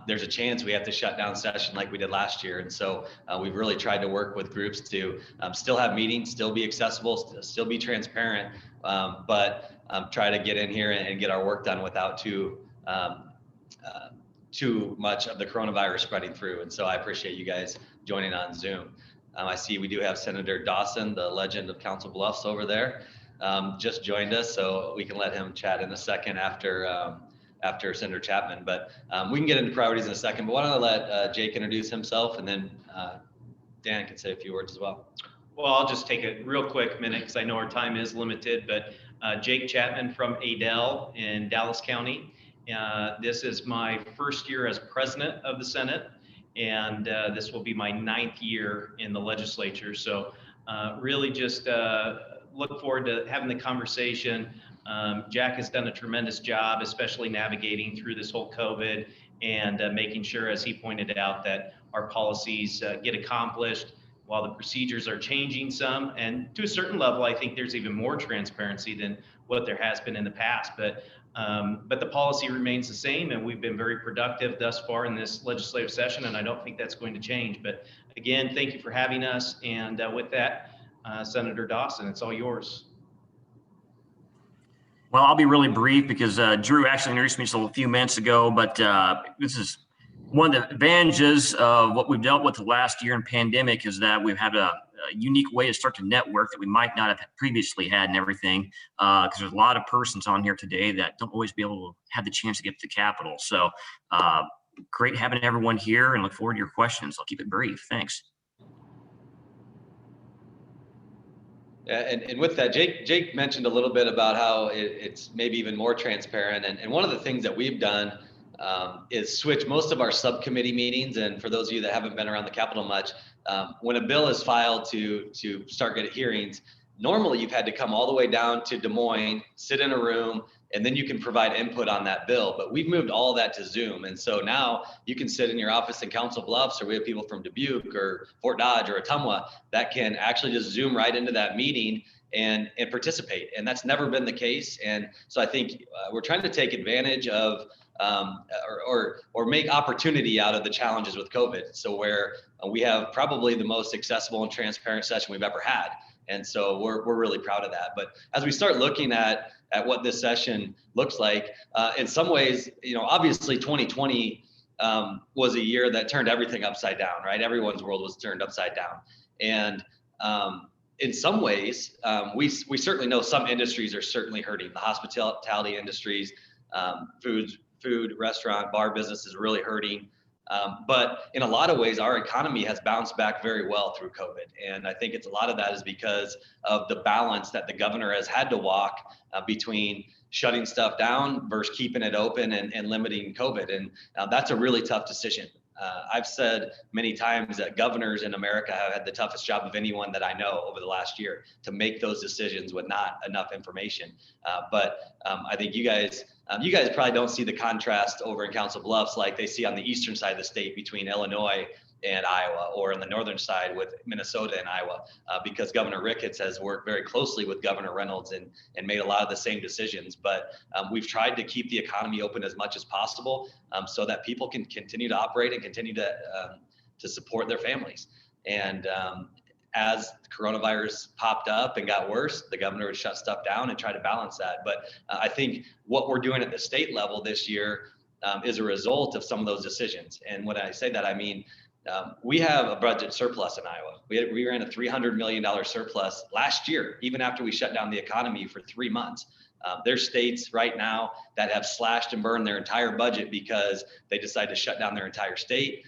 there's a chance we have to shut down session like we did last year. And so we've really tried to work with groups to still have meetings, still be accessible, still be transparent, but try to get in here and get our work done without too much of the coronavirus spreading through. And so I appreciate you guys joining on Zoom. I see we do have Senator Dawson, the legend of Council Bluffs over there. Just joined us, so we can let him chat in a second after Senator Chapman. But we can get into priorities in a second. But why don't I let Jake introduce himself, and then Dan can say a few words as well. Well, I'll just take a real quick minute because I know our time is limited. But Jake Chapman from Adel in Dallas County. This is my 1st year as president of the Senate, and this will be my 9th year in the legislature. So really just look forward to having the conversation. Jack has done a tremendous job, especially navigating through this whole COVID and making sure, as he pointed out, that our policies get accomplished while the procedures are changing some. And to a certain level, I think there's even more transparency than what there has been in the past. But the policy remains the same, and we've been very productive thus far in this legislative session, and I don't think that's going to change. But again, thank you for having us. And with that, Senator Dawson, it's all yours. Well, I'll be really brief because Drew actually introduced me just a few minutes ago, but this is one of the advantages of what we've dealt with the last year in pandemic is that we've had a unique way to start to network that we might not have previously had and everything, because there's a lot of persons on here today that don't always be able to have the chance to get to the Capitol. So great having everyone here and look forward to your questions. I'll keep it brief. Thanks. And with that, Jake mentioned a little bit about how it's maybe even more transparent. And one of the things that we've done is switch most of our subcommittee meetings. And for those of you that haven't been around the Capitol much, when a bill is filed to start getting hearings, normally you've had to come all the way down to Des Moines, sit in a room, and then you can provide input on that bill. But we've moved all that to Zoom. And so now you can sit in your office in Council Bluffs, or we have people from Dubuque or Fort Dodge or Ottumwa that can actually just Zoom right into that meeting and participate. And that's never been the case. And so I think we're trying to take advantage of or make opportunity out of the challenges with COVID. So where we have probably the most accessible and transparent session we've ever had. And so we're really proud of that. But as we start looking at what this session looks like, in some ways, obviously 2020 was a year that turned everything upside down, right? Everyone's world was turned upside down. And in some ways, we certainly know some industries are certainly hurting. The hospitality industries, food, restaurant, bar business is really hurting. But in a lot of ways, our economy has bounced back very well through COVID. And I think a lot of that is because of the balance that the governor has had to walk between shutting stuff down versus keeping it open and limiting COVID. And that's a really tough decision. I've said many times that governors in America have had the toughest job of anyone that I know over the last year to make those decisions with not enough information. But I think you guys probably don't see the contrast over in Council Bluffs like they see on the eastern side of the state between Illinois and Iowa, or on the northern side with Minnesota and Iowa, because Governor Ricketts has worked very closely with Governor Reynolds and made a lot of the same decisions. But we've tried to keep the economy open as much as possible so that people can continue to operate and continue to support their families. And as coronavirus popped up and got worse, the governor would shut stuff down and try to balance that. But I think what we're doing at the state level this year is a result of some of those decisions. And when I say that, I mean, we have a budget surplus in Iowa. We ran a $300 million surplus last year, even after we shut down the economy for 3 months. There's states right now that have slashed and burned their entire budget because they decided to shut down their entire state.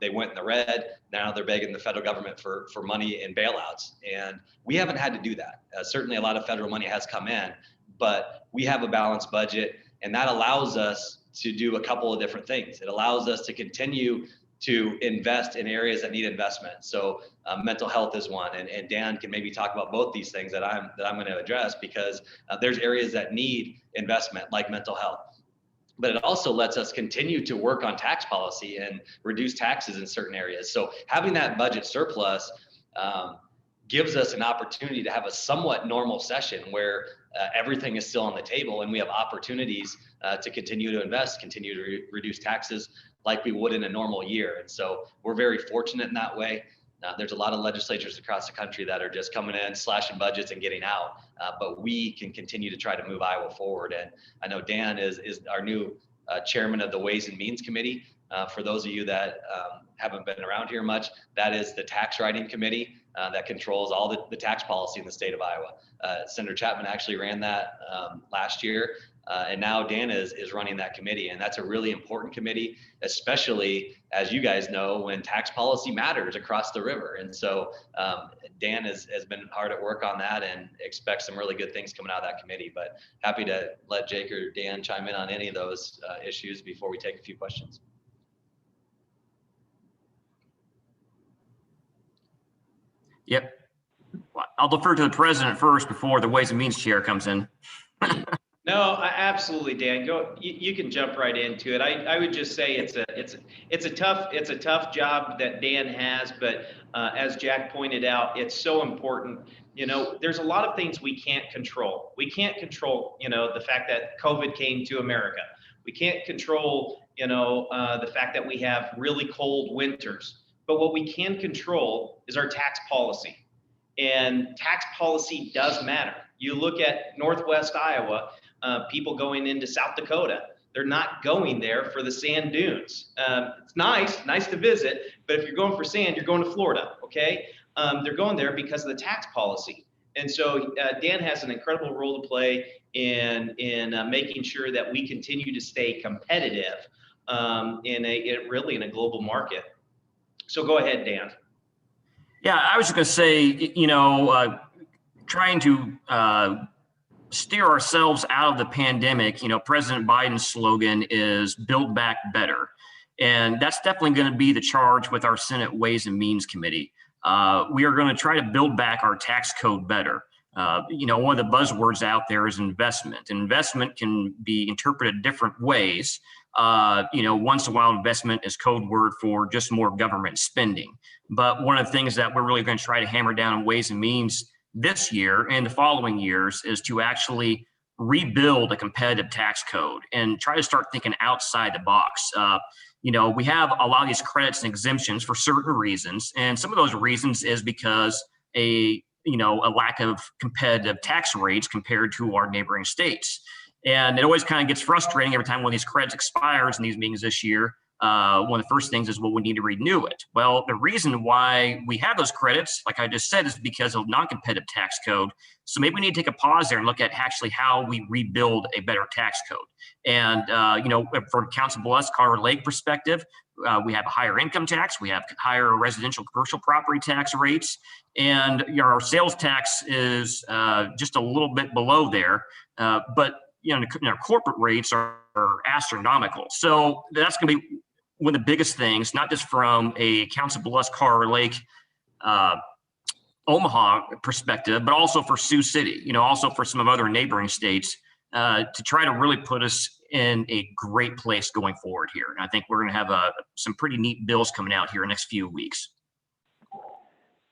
They went in the red. Now they're begging the federal government for money and bailouts. And we haven't had to do that. Certainly a lot of federal money has come in, but we have a balanced budget, and that allows us to do a couple of different things. It allows us to continue to invest in areas that need investment. So mental health is one, and Dan can maybe talk about both these things that I'm going to address, because there's areas that need investment, like mental health. But it also lets us continue to work on tax policy and reduce taxes in certain areas. So having that budget surplus gives us an opportunity to have a somewhat normal session where everything is still on the table, and we have opportunities to continue to invest, continue to reduce taxes like we would in a normal year. And so we're very fortunate in that way. There's a lot of legislatures across the country that are just coming in, slashing budgets and getting out, but we can continue to try to move Iowa forward. And I know Dan is our new chairman of the Ways and Means Committee. For those of you that haven't been around here much, that is the tax writing committee that controls all the tax policy in the state of Iowa. Senator Chapman actually ran that last year. And now Dan is running that committee, and that's a really important committee, especially, as you guys know, when tax policy matters across the river. And so Dan has been hard at work on that, and expect some really good things coming out of that committee. But happy to let Jake or Dan chime in on any of those issues before we take a few questions. Yep. I'll defer to the president first before the Ways and Means chair comes in. No, absolutely, Dan. Go. You can jump right into it. I would just say it's a tough job that Dan has, but as Jack pointed out, it's so important. You know, there's a lot of things we can't control. We can't control, the fact that COVID came to America. We can't control, the fact that we have really cold winters. But what we can control is our tax policy, and tax policy does matter. You look at Northwest Iowa. People going into South Dakota, they're not going there for the sand dunes. It's nice to visit, but if you're going for sand, you're going to Florida, okay? They're going there because of the tax policy. And so Dan has an incredible role to play in making sure that we continue to stay competitive in a global market. So go ahead, Dan. Yeah, I was just going to say, trying to steer ourselves out of the pandemic, President Biden's slogan is "Build Back Better." And that's definitely going to be the charge with our Senate Ways and Means Committee. We are going to try to build back our tax code better. One of the buzzwords out there is investment. Investment can be interpreted different ways. Once in a while, investment is code word for just more government spending. But one of the things that we're really going to try to hammer down in Ways and Means this year and the following years is to actually rebuild a competitive tax code and try to start thinking outside the box. We have a lot of these credits and exemptions for certain reasons, and some of those reasons is because a lack of competitive tax rates compared to our neighboring states. And it always kind of gets frustrating every time one of these credits expires in these meetings this year. One of the first things is, well, we need to renew it. Well, the reason why we have those credits, like I just said, is because of non-competitive tax code. So maybe we need to take a pause there and look at actually how we rebuild a better tax code. And, from Council Bluffs, Colorado Lake perspective, we have a higher income tax, we have higher residential commercial property tax rates, and our sales tax is just a little bit below there. But our corporate rates are astronomical. So that's going to be one of the biggest things, not just from a Council Bluffs, Carr Lake, Omaha perspective, but also for Sioux City, also for some of other neighboring states, to try to really put us in a great place going forward here. And I think we're going to have some pretty neat bills coming out here in the next few weeks.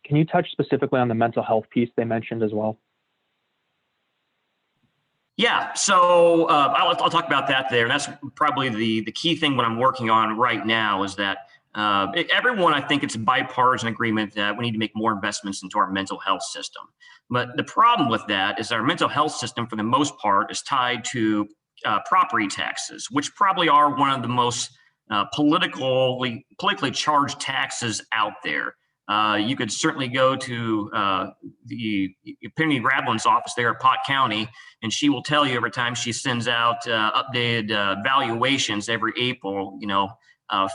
Can you touch specifically on the mental health piece they mentioned as well? Yeah, so I'll talk about that there. That's probably the key thing what I'm working on right now is that everyone, I think it's a bipartisan agreement that we need to make more investments into our mental health system. But the problem with that is our mental health system, for the most part, is tied to property taxes, which probably are one of the most politically charged taxes out there. You could certainly go to the Penny Radlin's office there at Pot County, and she will tell you every time she sends out updated valuations every April,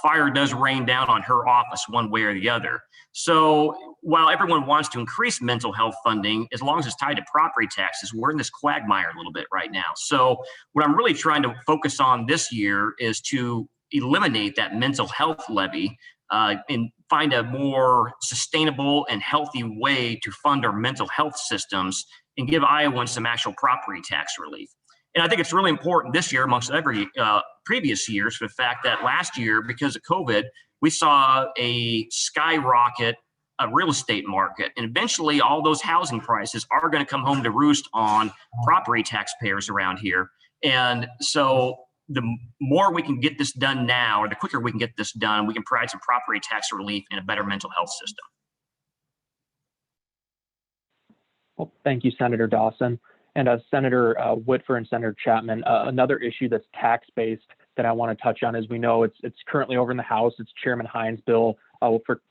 fire does rain down on her office one way or the other. So while everyone wants to increase mental health funding, as long as it's tied to property taxes, we're in this quagmire a little bit right now. So what I'm really trying to focus on this year is to eliminate that mental health levy and find a more sustainable and healthy way to fund our mental health systems and give Iowans some actual property tax relief. And I think it's really important this year amongst every previous years for the fact that last year, because of COVID, we saw a skyrocket real estate market. And eventually all those housing prices are going to come home to roost on property taxpayers around here. And so the more we can get this done now, or the quicker we can get this done, we can provide some property tax relief and a better mental health system. Well, thank you, Senator Dawson. And Senator Whitford and Senator Chapman, another issue that's tax-based that I want to touch on is we know it's currently over in the House. It's Chairman Hines' bill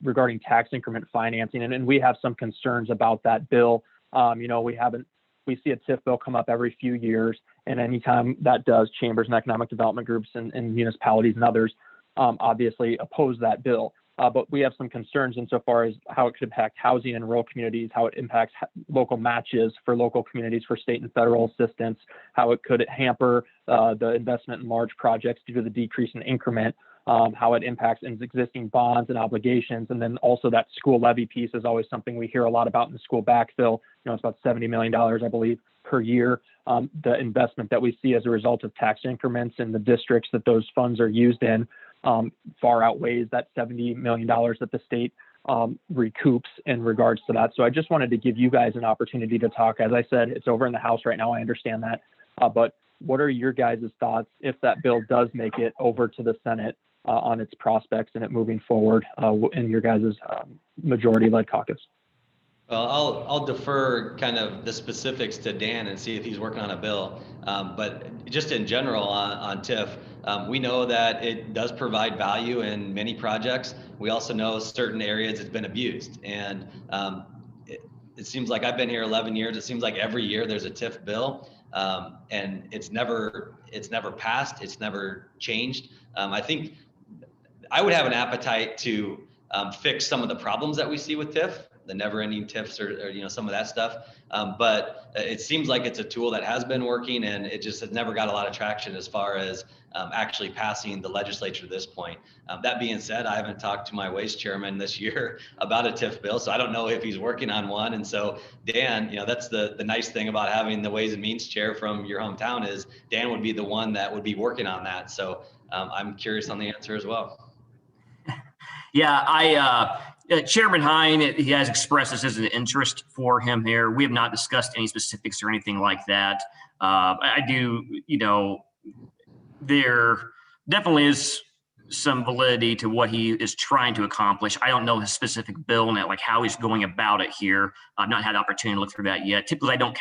regarding tax increment financing, and we have some concerns about that bill. We see a TIF bill come up every few years, and anytime that does, chambers and economic development groups and municipalities and others obviously oppose that bill. But we have some concerns insofar as how it could impact housing in rural communities, how it impacts local matches for local communities for state and federal assistance, how it could hamper the investment in large projects due to the decrease in increment, how it impacts existing bonds and obligations. And then also that school levy piece is always something we hear a lot about in the school backfill. It's about $70 million, I believe, per year. The investment that we see as a result of tax increments in the districts that those funds are used in far outweighs that $70 million that the state recoups in regards to that. So I just wanted to give you guys an opportunity to talk. As I said, it's over in the House right now. I understand that. But what are your guys' thoughts if that bill does make it over to the Senate on its prospects and it moving forward in your guys' majority-led caucus? Well, I'll defer kind of the specifics to Dan and see if he's working on a bill. But just in general on TIF, we know that it does provide value in many projects. We also know certain areas it's been abused. And it seems like I've been here 11 years. It seems like every year there's a TIF bill, and it's never passed. It's never changed. I think I would have an appetite to fix some of the problems that we see with TIF, the never-ending TIFs or some of that stuff. But it seems like it's a tool that has been working, and it just has never got a lot of traction as far as actually passing the legislature to this point. That being said, I haven't talked to my waste chairman this year about a TIF bill, so I don't know if he's working on one. And so Dan, that's the nice thing about having the Ways and Means chair from your hometown is Dan would be the one that would be working on that. So I'm curious on the answer as well. Yeah, Chairman Hine, he has expressed this as an interest for him here. We have not discussed any specifics or anything like that. I do, there definitely is some validity to what he is trying to accomplish. I don't know his specific bill and like how he's going about it here. I've not had the opportunity to look through that yet. Typically, I don't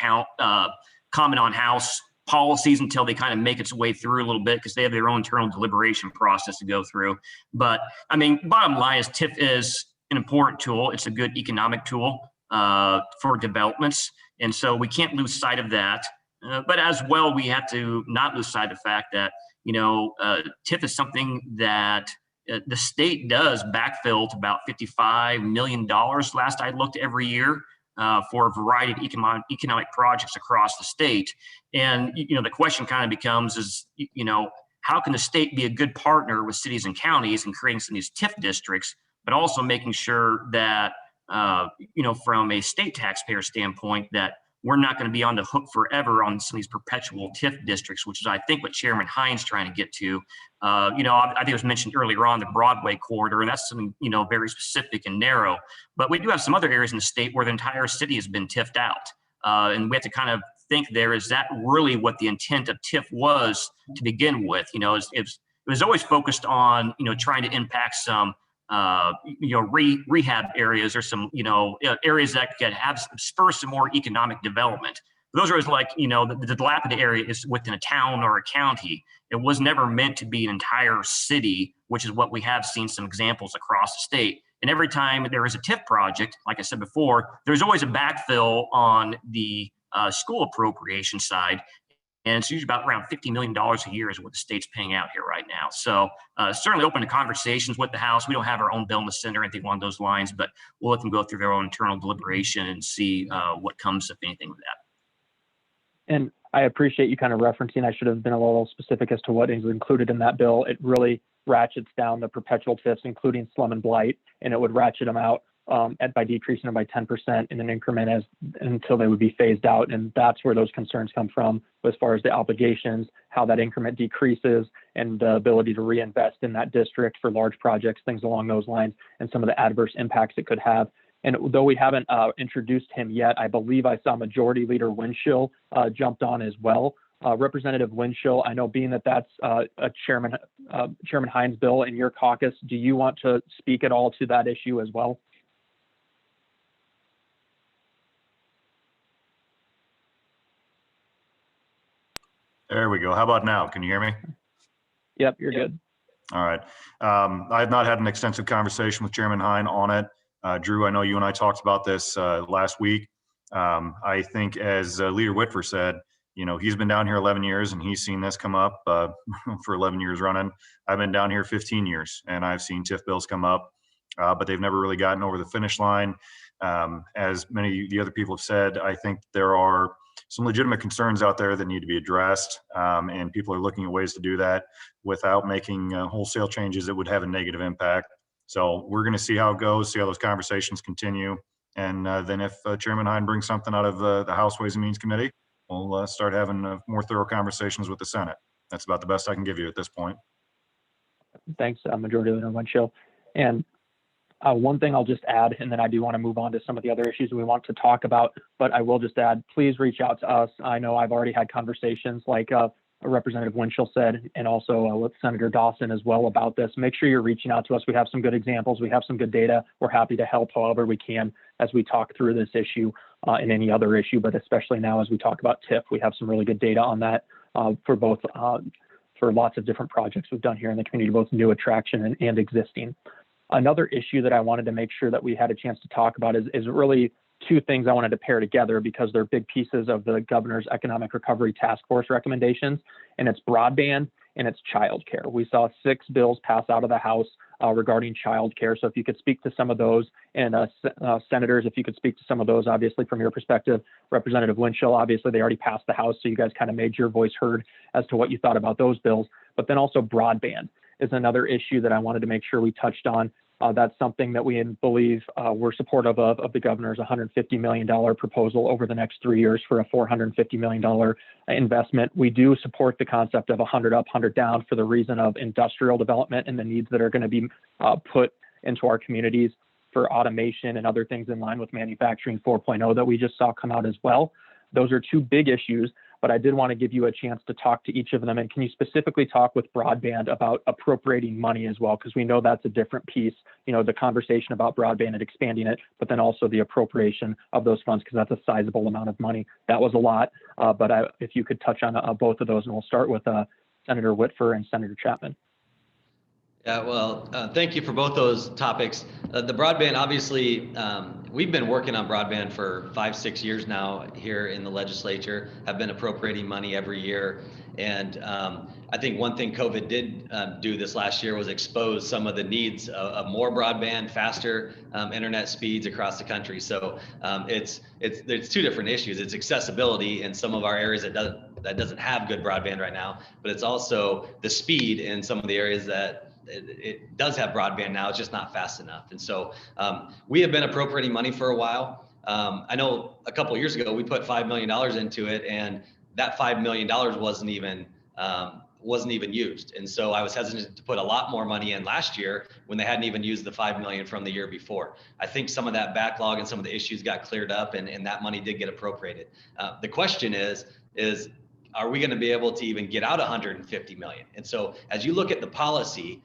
comment on House policies until they kind of make its way through a little bit because they have their own internal deliberation process to go through. But I mean, bottom line is TIF is an important tool. It's a good economic tool for developments. And so we can't lose sight of that. But as well, we have to not lose sight of the fact that, TIF is something that the state does backfill to about $55 million last I looked every year for a variety of economic projects across the state. And, the question kind of becomes is, how can the state be a good partner with cities and counties in creating some of these TIF districts, but also making sure that, from a state taxpayer standpoint, that we're not going to be on the hook forever on some of these perpetual TIF districts, which is, I think, what Chairman Hines trying to get to. I think it was mentioned earlier on the Broadway corridor, and that's something, very specific and narrow. But we do have some other areas in the state where the entire city has been TIF'd out. And we have to kind of think there, is that really what the intent of TIF was to begin with? It was always focused on, trying to impact some rehab areas or some, areas that could have spur some more economic development. Those are like, the dilapidated area is within a town or a county. It was never meant to be an entire city, which is what we have seen some examples across the state. And every time there is a TIF project, like I said before, there's always a backfill on the school appropriation side. And it's usually about around $50 million a year is what the state's paying out here right now. So certainly open to conversations with the House. We don't have our own bill in the Senate or anything along those lines, but we'll let them go through their own internal deliberation and see what comes, if anything, with that. And I appreciate you kind of referencing, I should have been a little specific as to what is included in that bill. It really ratchets down the perpetual TIFs, including slum and blight, and it would ratchet them out by decreasing them by 10% in an increment until they would be phased out. And that's where those concerns come from as far as the obligations, how that increment decreases, and the ability to reinvest in that district for large projects, things along those lines, and some of the adverse impacts it could have. And though we haven't introduced him yet, I believe I saw Majority Leader Winchell jumped on as well. Representative Winchell, I know being that that's a Chairman Hines bill in your caucus, do you want to speak at all to that issue as well? There we go. How about now? Can you hear me? Yep, you're good. All right. I have not had an extensive conversation with Chairman Hine on it. Drew, I know you and I talked about this last week. I think as Leader Whitford said, he's been down here 11 years and he's seen this come up for 11 years running. I've been down here 15 years and I've seen TIF bills come up, but they've never really gotten over the finish line. As many of the other people have said, I think there are some legitimate concerns out there that need to be addressed, and people are looking at ways to do that without making wholesale changes that would have a negative impact. So we're going to see how it goes, see how those conversations continue, and then if Chairman Hine brings something out of the House Ways and Means Committee, we'll start having more thorough conversations with the Senate. That's about the best I can give you at this point. Thanks, Majority Leader Winchell. And one thing I'll just add, and then I do want to move on to some of the other issues we want to talk about, but I will just add, please reach out to us. I know I've already had conversations like Representative Winchell said, and also with Senator Dawson as well about this. Make sure you're reaching out to us. We have some good examples. We have some good data. We're happy to help however we can as we talk through this issue and any other issue, but especially now as we talk about TIF, we have some really good data on that for both, for lots of different projects we've done here in the community, both new attraction and existing. Another issue that I wanted to make sure that we had a chance to talk about is really two things I wanted to pair together because they're big pieces of the governor's economic recovery task force recommendations, and it's broadband and it's childcare. We saw 6 bills pass out of the House regarding childcare. So if you could speak to some of those, and senators, if you could speak to some of those, obviously from your perspective, Representative Winchell, obviously they already passed the House, so you guys kind of made your voice heard as to what you thought about those bills. But then also broadband is another issue that I wanted to make sure we touched on. That's something that we believe we're supportive of the governor's $150 million proposal over the next 3 years for a $450 million investment. We do support the concept of 100 up, 100 down for the reason of industrial development and the needs that are going to be put into our communities for automation and other things in line with manufacturing 4.0 that we just saw come out as well. Those are two big issues, but I did want to give you a chance to talk to each of them. And can you specifically talk with broadband about appropriating money as well? Because we know that's a different piece, the conversation about broadband and expanding it, but then also the appropriation of those funds, because that's a sizable amount of money. That was a lot, but if you could touch on both of those, and we'll start with Senator Whitford and Senator Chapman. Yeah, well, thank you for both those topics. The broadband, obviously, we've been working on broadband for 5-6 years now here in the legislature, have been appropriating money every year. And I think one thing COVID did do this last year was expose some of the needs of more broadband, faster internet speeds across the country. So it's two different issues. It's accessibility in some of our areas that doesn't have good broadband right now, but it's also the speed in some of the areas that it does have broadband now, it's just not fast enough. And so we have been appropriating money for a while. I know a couple of years ago, we put $5 million into it, and that $5 million wasn't even used. And so I was hesitant to put a lot more money in last year when they hadn't even used the $5 million from the year before. I think some of that backlog and some of the issues got cleared up, and that money did get appropriated. The question is, are we going to be able to even get out 150 million? And so as you look at the policy,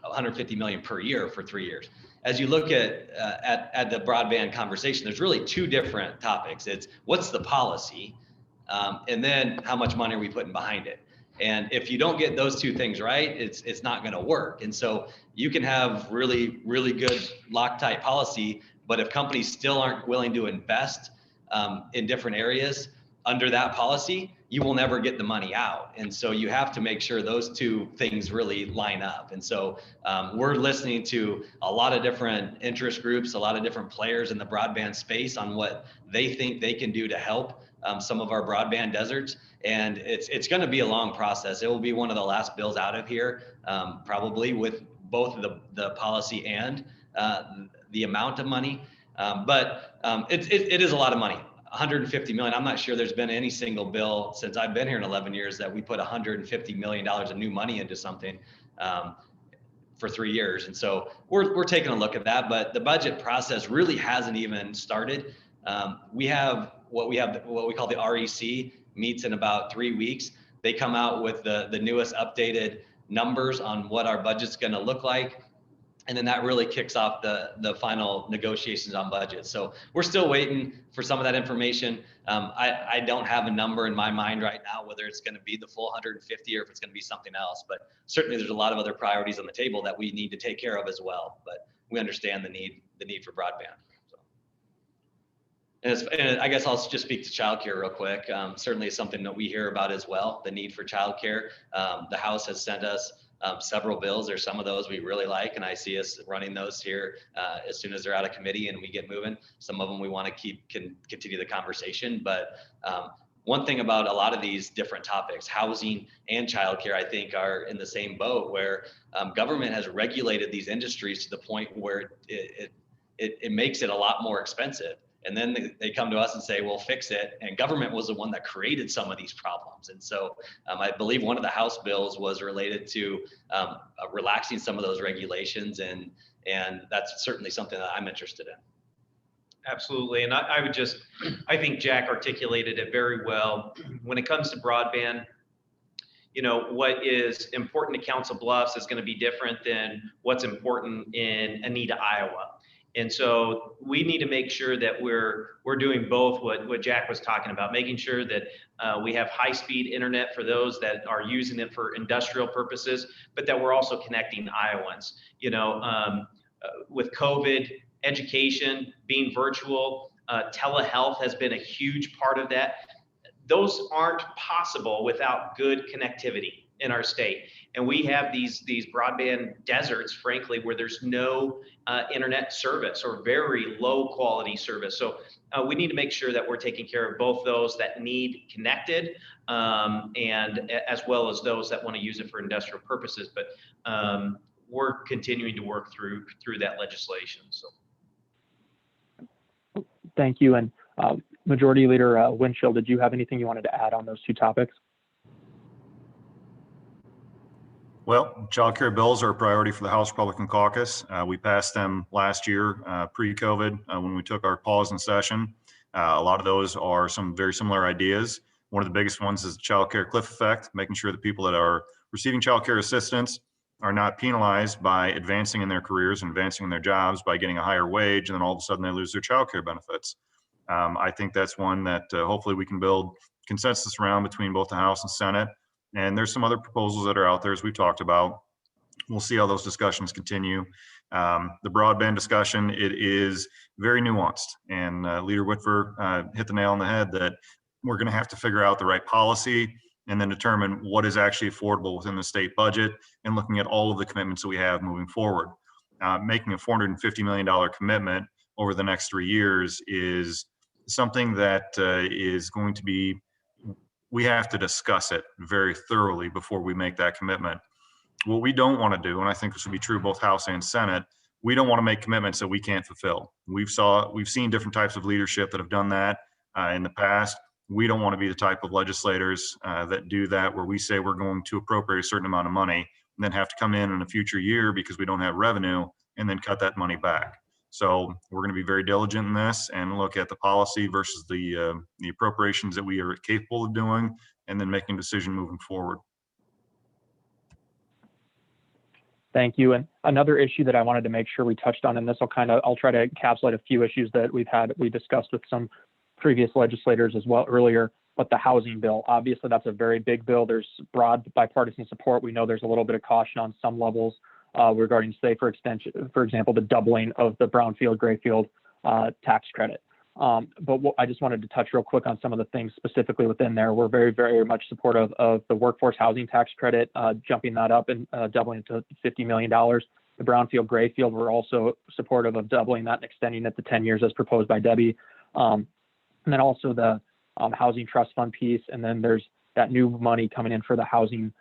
150 million per year for 3 years. As you look at the broadband conversation, there's really two different topics. It's what's the policy, and then how much money are we putting behind it? And if you don't get those two things right, it's not going to work. And so you can have really, really good Loctite policy, but if companies still aren't willing to invest in different areas under that policy, you will never get the money out. And so you have to make sure those two things really line up. And so we're listening to a lot of different interest groups, a lot of different players in the broadband space on what they think they can do to help some of our broadband deserts. And it's going to be a long process. It will be one of the last bills out of here, probably with both the policy and the amount of money. But it is a lot of money. 150 million. I'm not sure there's been any single bill since I've been here in 11 years that we put $150 million of new money into something for 3 years. And so we're taking a look at that, but the budget process really hasn't even started. We have what we call the REC meets in about 3 weeks. They come out with the newest updated numbers on what our budget's going to look like. And then that really kicks off the final negotiations on budget. So we're still waiting for some of that information. I don't have a number in my mind right now, whether it's going to be the full 150 or if it's going to be something else. But certainly there's a lot of other priorities on the table that we need to take care of as well. But we understand the need for broadband. So. And I guess I'll just speak to childcare real quick. Certainly it's something that we hear about as well, the need for childcare. The House has sent us several bills. There's some of those we really like, and I see us running those here as soon as they're out of committee and we get moving. Some of them we want to continue the conversation. But one thing about a lot of these different topics, housing and childcare, I think are in the same boat where government has regulated these industries to the point where it makes it a lot more expensive. And then they come to us and say, well, fix it. And government was the one that created some of these problems. And so I believe one of the House bills was related to relaxing some of those regulations. And that's certainly something that I'm interested in. Absolutely. And I think Jack articulated it very well. When it comes to broadband, what is important to Council Bluffs is going to be different than what's important in Anita, Iowa. And so we need to make sure that we're doing both what Jack was talking about, making sure that we have high-speed internet for those that are using it for industrial purposes, but that we're also connecting Iowans. With COVID, education, being virtual, telehealth has been a huge part of that. Those aren't possible without good connectivity in our state. And we have these broadband deserts, frankly, where there's no internet service or very low quality service. So we need to make sure that we're taking care of both those that need connected and as well as those that want to use it for industrial purposes. But we're continuing to work through that legislation. So. Thank you. And Majority Leader Winchell, did you have anything you wanted to add on those two topics? Well, child care bills are a priority for the House Republican Caucus. We passed them last year, pre-COVID, when we took our pause in session. A lot of those are some very similar ideas. One of the biggest ones is the child care cliff effect, making sure that people that are receiving child care assistance are not penalized by advancing in their careers and advancing in their jobs by getting a higher wage, and then all of a sudden they lose their child care benefits. I think that's one that hopefully we can build consensus around between both the House and Senate. And there's some other proposals that are out there, as we've talked about, We'll see how those discussions continue. The broadband discussion, it is very nuanced, and Leader Whitford hit the nail on the head that we're going to have to figure out the right policy and then determine what is actually affordable within the state budget and looking at all of the commitments that we have moving forward. Making a $450 million commitment over the next 3 years is something that is going to be, we have to discuss it very thoroughly before we make that commitment. What we don't want to do, and I think this would be true both House and Senate, we don't want to make commitments that we can't fulfill. We've seen different types of leadership that have done that in the past. We don't want to be the type of legislators that do that, where we say we're going to appropriate a certain amount of money and then have to come in a future year because we don't have revenue and then cut that money back. So we're going to be very diligent in this and look at the policy versus the appropriations that we are capable of doing, and then making a decision moving forward. Thank you. And another issue that I wanted to make sure we touched on, and this I'll try to encapsulate a few issues that we discussed with some previous legislators as well earlier, but the housing bill, obviously that's a very big bill. There's broad bipartisan support. We know there's a little bit of caution on some levels regarding, say, for example, the doubling of the brownfield, grayfield tax credit. But I just wanted to touch real quick on some of the things specifically within there. We're very, very much supportive of the workforce housing tax credit, jumping that up and doubling it to $50 million. The brownfield, grayfield, we're also supportive of doubling that and extending it to 10 years as proposed by Debbie. And then also the housing trust fund piece. And then there's that new money coming in for the housing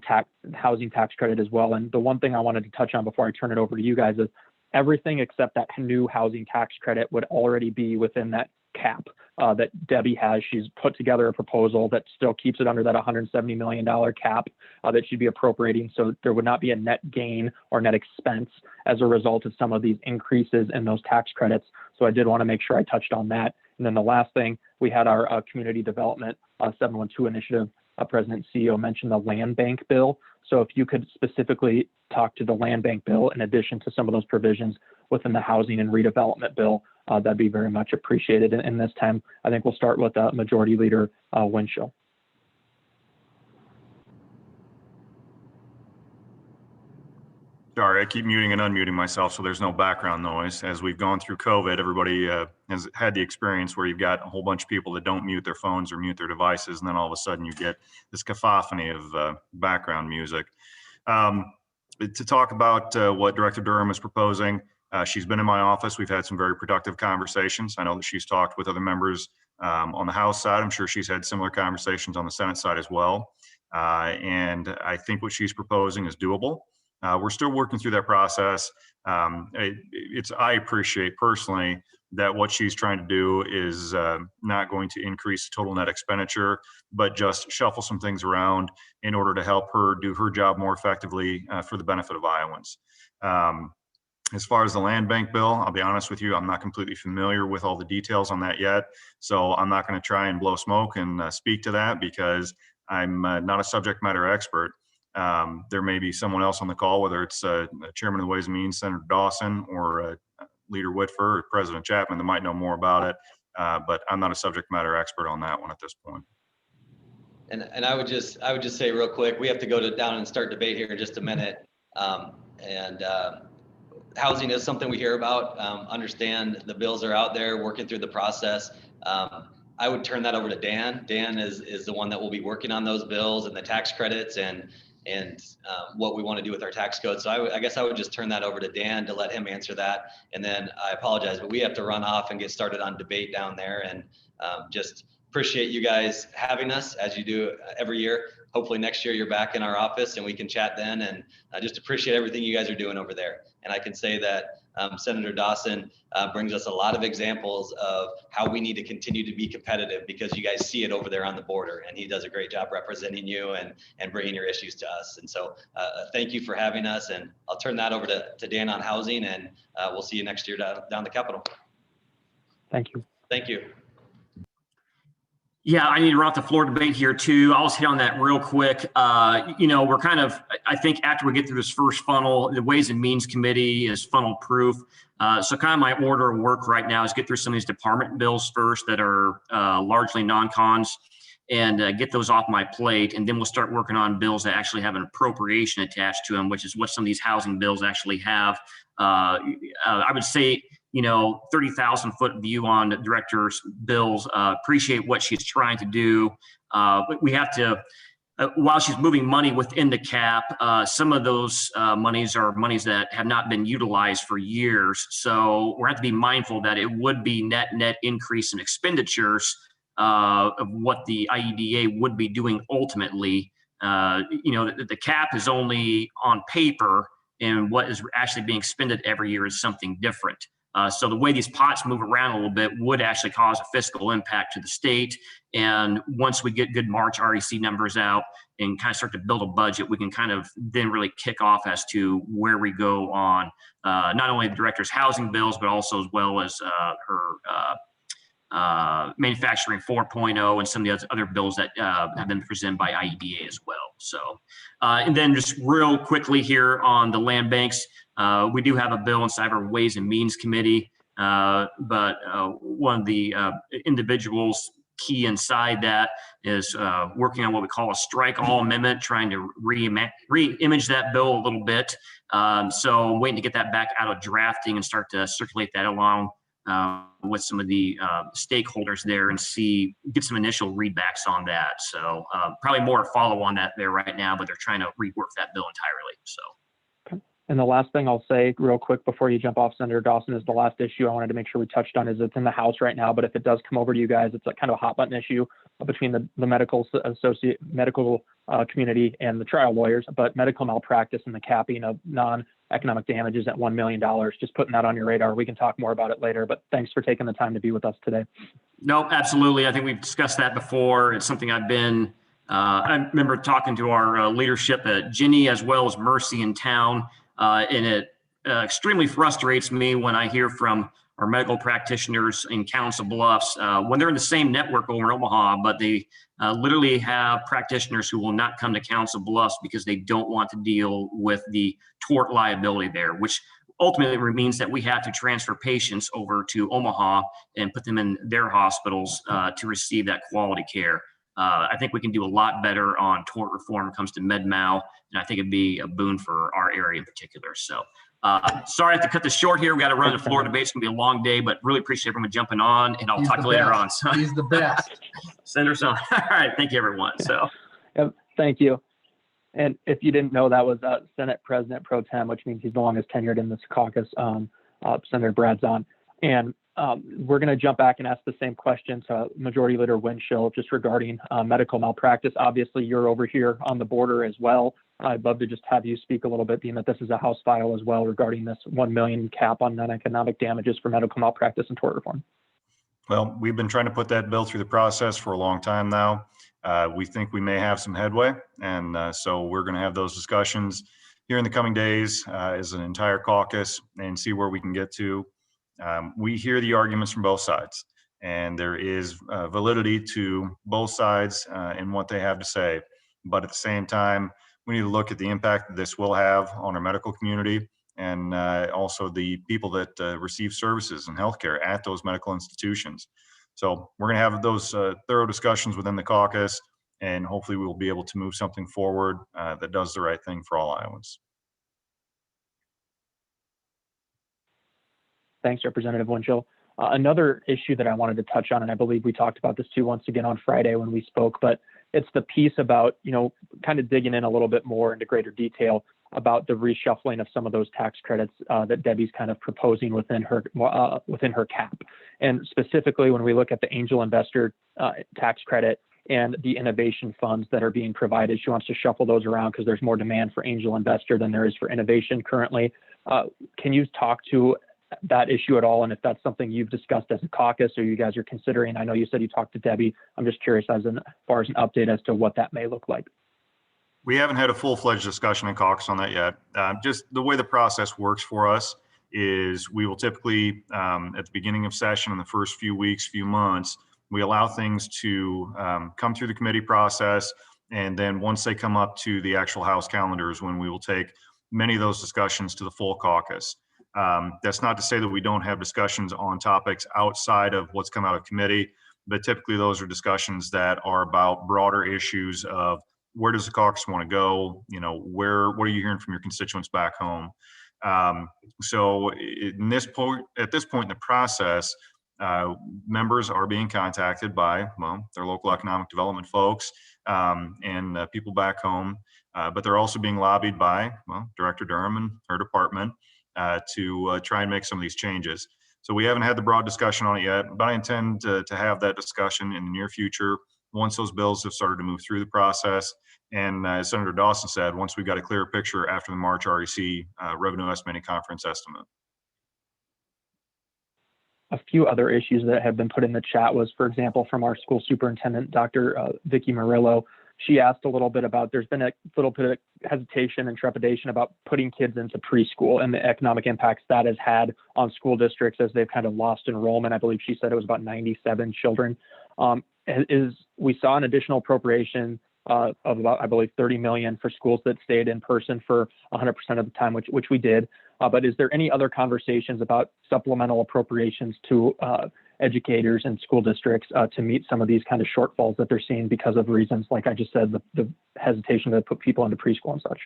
tax credit as well. And the one thing I wanted to touch on before I turn it over to you guys is everything except that new housing tax credit would already be within that cap that Debbie has. She's put together a proposal that still keeps it under that $170 million cap that she'd be appropriating. So there would not be a net gain or net expense as a result of some of these increases in those tax credits. So I did want to make sure I touched on that. And then the last thing, we had our community development 712 initiative. President and CEO mentioned the land bank bill. So if you could specifically talk to the land bank bill in addition to some of those provisions within the housing and redevelopment bill, that'd be very much appreciated. And this time, I think we'll start with Majority Leader Winchell. Sorry, I keep muting and unmuting myself so there's no background noise. As we've gone through COVID, everybody has had the experience where you've got a whole bunch of people that don't mute their phones or mute their devices, and then all of a sudden you get this cacophony of background music. To talk about what Director Durham is proposing, she's been in my office. We've had some very productive conversations. I know that she's talked with other members on the House side. I'm sure she's had similar conversations on the Senate side as well. And I think what she's proposing is doable. We're still working through that process. I appreciate personally that what she's trying to do is not going to increase total net expenditure, but just shuffle some things around in order to help her do her job more effectively for the benefit of Iowans. As far as the land bank bill, I'll be honest with you, I'm not completely familiar with all the details on that yet. So I'm not going to try and blow smoke and speak to that because I'm not a subject matter expert. There may be someone else on the call, whether it's Chairman of the Ways and Means, Senator Dawson, or Leader Whitford or President Chapman, that might know more about it. But I'm not a subject matter expert on that one at this point. And I would just say real quick, we have to go down and start debate here in just a minute. Housing is something we hear about. Understand the bills are out there, working through the process. I would turn that over to Dan. Dan is the one that will be working on those bills and the tax credits and what we want to do with our tax code. So I guess I would just turn that over to Dan to let him answer that. And then I apologize, but we have to run off and get started on debate down there. And just appreciate you guys having us as you do every year. Hopefully next year you're back in our office and we can chat then. And I just appreciate everything you guys are doing over there. And I can say that Senator Dawson brings us a lot of examples of how we need to continue to be competitive because you guys see it over there on the border, and he does a great job representing you and bringing your issues to us. And so thank you for having us, and I'll turn that over to Dan on housing, and we'll see you next year down the Capitol. Thank you. Thank you. Yeah, I need to run off the floor debate here too. I'll just hit on that real quick. We're kind of, I think after we get through this first funnel, the Ways and Means Committee is funnel proof. So kind of my order of work right now is get through some of these department bills first that are largely non-cons. and get those off my plate. And then we'll start working on bills that actually have an appropriation attached to them, which is what some of these housing bills actually have. I would say, 30,000 foot view on the director's bills. Appreciate what she's trying to do. But we have to, while she's moving money within the cap, some of those monies are monies that have not been utilized for years. So we're going to have to be mindful that it would be net increase in expenditures of what the IEDA would be doing ultimately. The cap is only on paper, and what is actually being expended every year is something different. So the way these pots move around a little bit would actually cause a fiscal impact to the state. And once we get good March REC numbers out and kind of start to build a budget, we can kind of then really kick off as to where we go on not only the director's housing bills, but also as well as her manufacturing 4.0 and some of the other bills that have been presented by IEDA as well. So, and then just real quickly here on the land banks, we do have a bill inside our Ways and Means Committee, but one of the individuals key inside that is working on what we call a strike all amendment, trying to re-image that bill a little bit. So I'm waiting to get that back out of drafting and start to circulate that along with some of the stakeholders there and get some initial readbacks on that. So probably more follow on that there right now, but they're trying to rework that bill entirely. So. And the last thing I'll say real quick before you jump off, Senator Dawson, is the last issue I wanted to make sure we touched on is it's in the House right now, but if it does come over to you guys, it's a kind of a hot button issue between the medical community and the trial lawyers, but medical malpractice and the capping of non-economic damages at $1 million. Just putting that on your radar. We can talk more about it later, but thanks for taking the time to be with us today. No, absolutely. I think we've discussed that before. It's something I remember talking to our leadership at Ginny as well as Mercy in town. And it extremely frustrates me when I hear from our medical practitioners in Council Bluffs when they're in the same network over in Omaha, but they literally have practitioners who will not come to Council Bluffs because they don't want to deal with the tort liability there, which ultimately means that we have to transfer patients over to Omaha and put them in their hospitals to receive that quality care. I think we can do a lot better on tort reform when it comes to med-mal, and I think it'd be a boon for our area in particular. So sorry I have to cut this short here. We got to run the floor debate. It's going to be a long day, but really appreciate everyone jumping on, and I'll talk to you later on. So. He's the best. Send us on. All right. Thank you, everyone. So. Yep, thank you. And if you didn't know, that was Senate President Pro Tem, which means he's the longest tenured in this caucus, Senator Brad Zahn. And we're going to jump back and ask the same question to Majority Leader Winchell just regarding medical malpractice. Obviously, you're over here on the border as well. I'd love to just have you speak a little bit, being that this is a House file as well, regarding this $1 million cap on non-economic damages for medical malpractice and tort reform. Well, we've been trying to put that bill through the process for a long time now. We think we may have some headway, and so we're going to have those discussions here in the coming days as an entire caucus and see where we can get to. We hear the arguments from both sides, and there is validity to both sides in what they have to say. But at the same time, we need to look at the impact that this will have on our medical community and also the people that receive services and healthcare at those medical institutions. So we're going to have those thorough discussions within the caucus, and hopefully we'll be able to move something forward that does the right thing for all Iowans. Thanks, Representative Winchell. Another issue that I wanted to touch on, and I believe we talked about this too once again on Friday when we spoke, but it's the piece about, kind of digging in a little bit more into greater detail about the reshuffling of some of those tax credits that Debbie's kind of proposing within her cap. And specifically, when we look at the angel investor tax credit and the innovation funds that are being provided, she wants to shuffle those around because there's more demand for angel investor than there is for innovation currently. Can you talk to that issue at all, and if that's something you've discussed as a caucus or you guys are considering? I know you said you talked to Debbie. I'm just curious as far as an update as to what that may look like. We haven't had a full-fledged discussion in caucus on that yet. Just the way the process works for us is we will typically, at the beginning of session in the first few weeks, few months, we allow things to come through the committee process. And then once they come up to the actual House calendars, when we will take many of those discussions to the full caucus. That's not to say that we don't have discussions on topics outside of what's come out of committee. but typically those are discussions that are about broader issues of where does the caucus want to go? You know, what are you hearing from your constituents back home? So in this point, at this point in the process, members are being contacted by, well, their local economic development folks and people back home, but they're also being lobbied by, well, Director Durham and her department to try and make some of these changes. So we haven't had the broad discussion on it yet, but I intend to have that discussion in the near future once those bills have started to move through the process. And as Senator Dawson said, once we've got a clearer picture after the March REC revenue estimating conference estimate. A few other issues that have been put in the chat was, for example, from our school superintendent, Dr. Vicki Murillo. She asked a little bit about, there's been a little bit of hesitation and trepidation about putting kids into preschool and the economic impacts that has had on school districts as they've kind of lost enrollment. I believe she said it was about 97 children. We saw an additional appropriation of about, I believe, 30 million for schools that stayed in person for 100% of the time, which we did. But is there any other conversations about supplemental appropriations to educators and school districts to meet some of these kind of shortfalls that they're seeing because of reasons, like I just said, the hesitation to put people into preschool and such?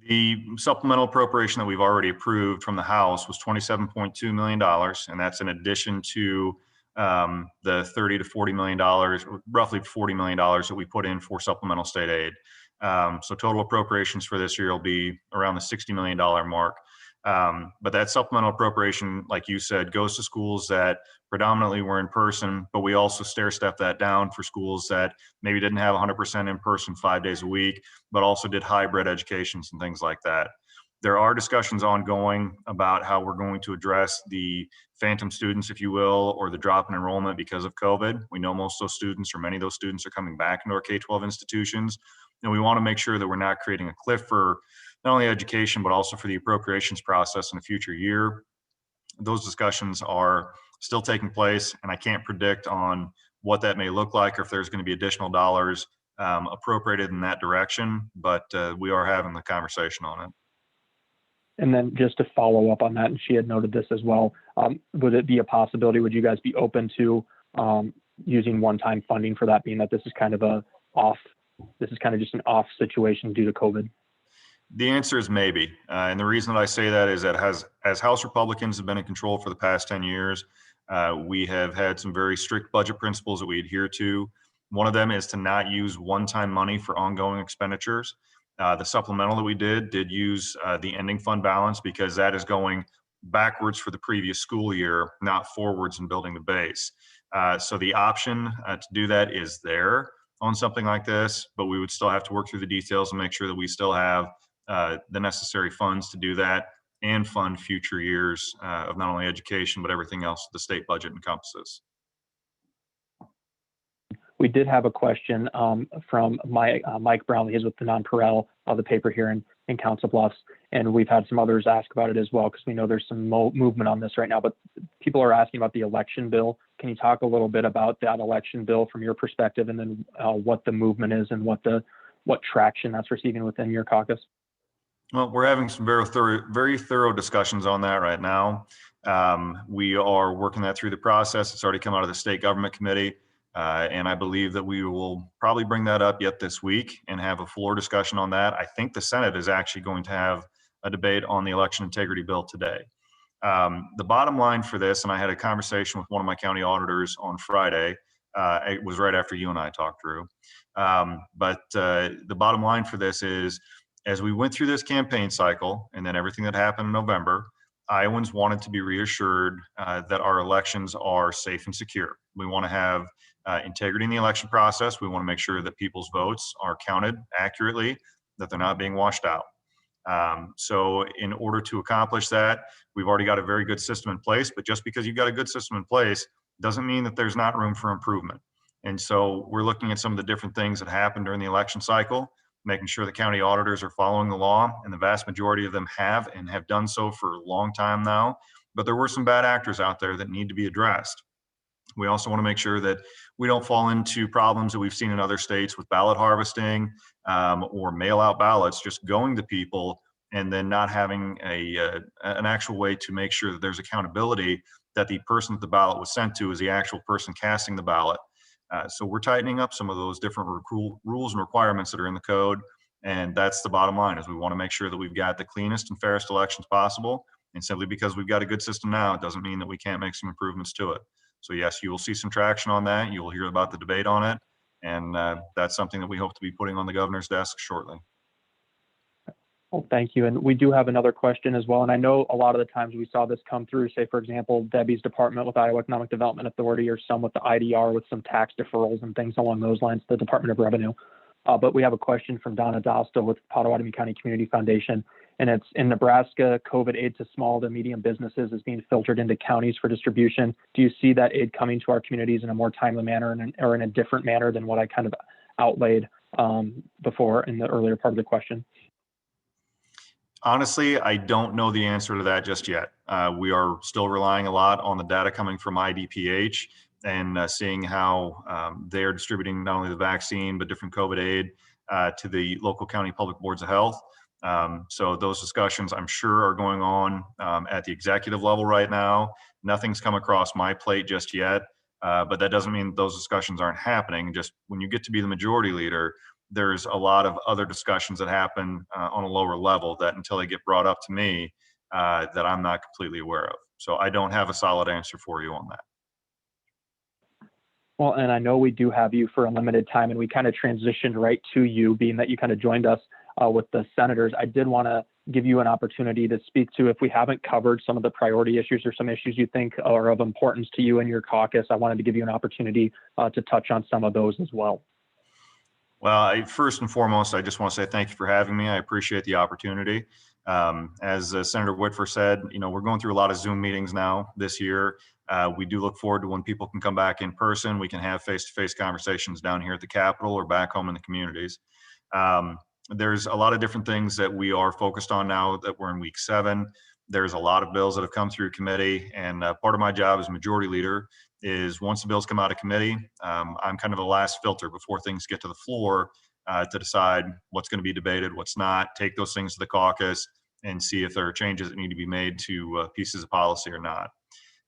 The supplemental appropriation that we've already approved from the House was $27.2 million, and that's in addition to the $30 to $40 million, roughly $40 million that we put in for supplemental state aid. So total appropriations for this year will be around the $60 million mark. But that supplemental appropriation, like you said, goes to schools that predominantly were in person, but we also stair step that down for schools that maybe didn't have 100% in person 5 days a week, but also did hybrid educations and things like that. There are discussions ongoing about how we're going to address the phantom students, if you will, or the drop in enrollment because of COVID. We know most of those students, or many of those students, are coming back into our K-12 institutions. And we want to make sure that we're not creating a cliff for not only education, but also for the appropriations process in a future year. Those discussions are still taking place, and I can't predict on what that may look like or if there's going to be additional dollars appropriated in that direction, but we are having the conversation on it. And then just to follow up on that, and she had noted this as well, would it be a possibility, would you guys be open to using one-time funding for that, being that this is kind of just an off situation due to COVID? The answer is maybe. And the reason that I say that is that as House Republicans have been in control for the past 10 years, we have had some very strict budget principles that we adhere to. One of them is to not use one-time money for ongoing expenditures. The supplemental that we did use the ending fund balance because that is going backwards for the previous school year, not forwards and building the base. So the option to do that is there on something like this, but we would still have to work through the details and make sure that we still have the necessary funds to do that and fund future years of not only education, but everything else the state budget encompasses. We did have a question from Mike Brownlee. He's with the Nonpareil, the paper here in Council Bluffs, and we've had some others ask about it as well because we know there's some movement on this right now. But people are asking about the election bill. Can you talk a little bit about that election bill from your perspective, and then what the movement is and what traction that's receiving within your caucus? Well, we're having some very thorough discussions on that right now. We are working that through the process. It's already come out of the state government committee. And I believe that we will probably bring that up yet this week and have a floor discussion on that. I think the Senate is actually going to have a debate on the election integrity bill today. The bottom line for this, and I had a conversation with one of my county auditors on Friday. It was right after you and I talked, Drew. But the bottom line for this is, as we went through this campaign cycle and then everything that happened in November, Iowans wanted to be reassured that our elections are safe and secure. We want to have integrity in the election process. We want to make sure that people's votes are counted accurately, that they're not being washed out. So in order to accomplish that, we've already got a very good system in place, but just because you've got a good system in place doesn't mean that there's not room for improvement. And so we're looking at some of the different things that happened during the election cycle, making sure the county auditors are following the law, and the vast majority of them have and have done so for a long time now. But there were some bad actors out there that need to be addressed. We also want to make sure that we don't fall into problems that we've seen in other states with ballot harvesting or mail-out ballots, just going to people and then not having an actual way to make sure that there's accountability that the person that the ballot was sent to is the actual person casting the ballot. So we're tightening up some of those different rules and requirements that are in the code. And that's the bottom line, is we want to make sure that we've got the cleanest and fairest elections possible. And simply because we've got a good system now, it doesn't mean that we can't make some improvements to it. So yes, you will see some traction on that. You will hear about the debate on it. And that's something that we hope to be putting on the governor's desk shortly. Well, thank you. And we do have another question as well. And I know a lot of the times we saw this come through, say, for example, Debbie's department with Iowa Economic Development Authority, or some with the IDR with some tax deferrals and things along those lines, the Department of Revenue. But we have a question from Donna Dosta with Potawatomi County Community Foundation. And it's, in Nebraska, COVID aid to small to medium businesses is being filtered into counties for distribution. Do you see that aid coming to our communities in a more timely manner or in a different manner than what I kind of outlaid before in the earlier part of the question? Honestly, I don't know the answer to that just yet. We are still relying a lot on the data coming from IDPH and seeing how they are distributing not only the vaccine, but different COVID aid to the local county public boards of health. So those discussions, I'm sure, are going on at the executive level right now. Nothing's come across my plate just yet, but that doesn't mean those discussions aren't happening. Just when you get to be the majority leader, there's a lot of other discussions that happen on a lower level that, until they get brought up to me, that I'm not completely aware of. So I don't have a solid answer for you on that. Well, and I know we do have you for a limited time, and we kind of transitioned right to you, being that you kind of joined us with the senators. I did want to give you an opportunity to speak to, if we haven't covered some of the priority issues or some issues you think are of importance to you and your caucus. I wanted to give you an opportunity to touch on some of those as well. Well, first and foremost, I just want to say thank you for having me. I appreciate the opportunity. As Senator Whitford said, we're going through a lot of Zoom meetings now this year. We do look forward to when people can come back in person. We can have face-to-face conversations down here at the Capitol or back home in the communities. There's a lot of different things that we are focused on now that we're in week 7. There's a lot of bills that have come through committee, and part of my job as majority leader is, once the bills come out of committee, I'm kind of the last filter before things get to the floor to decide what's going to be debated, what's not, take those things to the caucus and see if there are changes that need to be made to pieces of policy or not.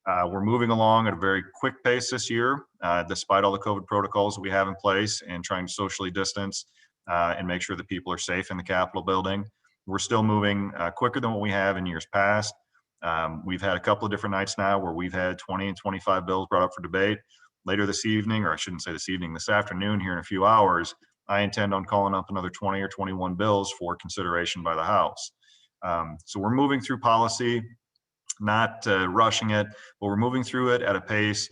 We're moving along at a very quick pace this year, despite all the COVID protocols that we have in place and trying to socially distance and make sure that people are safe in the Capitol building. We're still moving quicker than what we have in years past. We've had a couple of different nights now where we've had 20 and 25 bills brought up for debate. Later this evening, or I shouldn't say this evening, this afternoon here in a few hours, I intend on calling up another 20 or 21 bills for consideration by the House. So we're moving through policy, not rushing it, but we're moving through it at a pace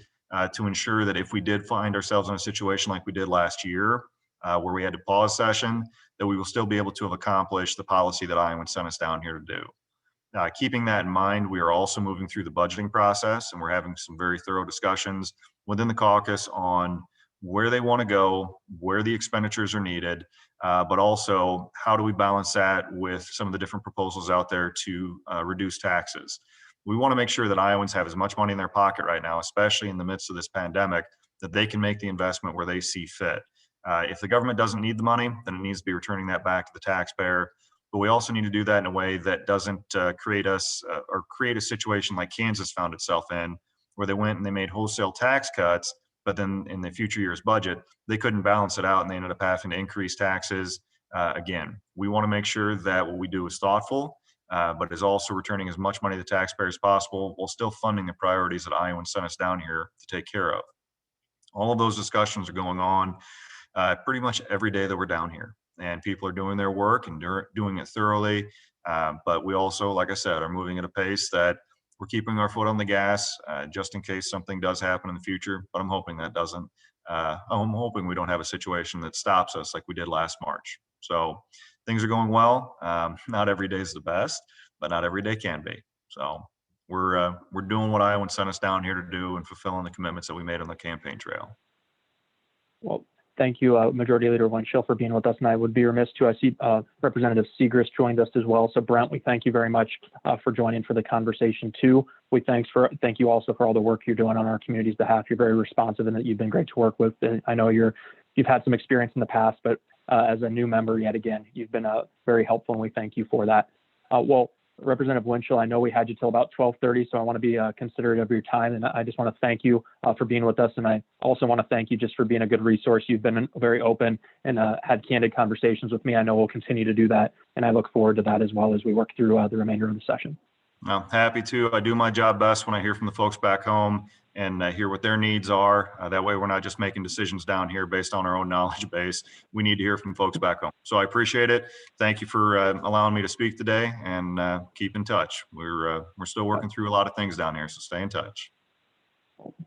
to ensure that if we did find ourselves in a situation like we did last year, where we had to pause session, that we will still be able to have accomplished the policy that Iowans sent us down here to do. Keeping that in mind, we are also moving through the budgeting process, and we're having some very thorough discussions within the caucus on where they want to go, where the expenditures are needed, but also how do we balance that with some of the different proposals out there to reduce taxes. We want to make sure that Iowans have as much money in their pocket right now, especially in the midst of this pandemic, that they can make the investment where they see fit. If the government doesn't need the money, then it needs to be returning that back to the taxpayer. But we also need to do that in a way that doesn't create a situation like Kansas found itself in, where they went and they made wholesale tax cuts, but then in the future year's budget, they couldn't balance it out and they ended up having to increase taxes again. We want to make sure that what we do is thoughtful, but is also returning as much money to the taxpayer as possible while still funding the priorities that Iowans sent us down here to take care of. All of those discussions are going on pretty much every day that we're down here, and people are doing their work and doing it thoroughly. But we also, like I said, are moving at a pace that we're keeping our foot on the gas just in case something does happen in the future. But I'm hoping that doesn't. I'm hoping we don't have a situation that stops us like we did last March. So things are going well. Not every day is the best, but not every day can be. So we're doing what Iowans sent us down here to do and fulfilling the commitments that we made on the campaign trail. Well, thank you, Majority Leader Winchell, for being with us. And I would be remiss too. I see Representative Segrist joined us as well. So Brent, we thank you very much for joining for the conversation too. We thank you also for all the work you're doing on our community's behalf. You're very responsive and that you've been great to work with. And I know you've had some experience in the past, but as a new member, yet again, you've been very helpful, and we thank you for that. Well, Representative Winchell, I know we had you till about 12:30, so I want to be considerate of your time. And I just want to thank you for being with us. And I also want to thank you just for being a good resource. You've been very open and had candid conversations with me. I know we'll continue to do that. And I look forward to that as well as we work through the remainder of the session. I'm happy to. I do my job best when I hear from the folks back home and hear what their needs are. That way we're not just making decisions down here based on our own knowledge base. We need to hear from folks back home. So I appreciate it. Thank you for allowing me to speak today, and keep in touch. We're still working through a lot of things down here, so stay in touch.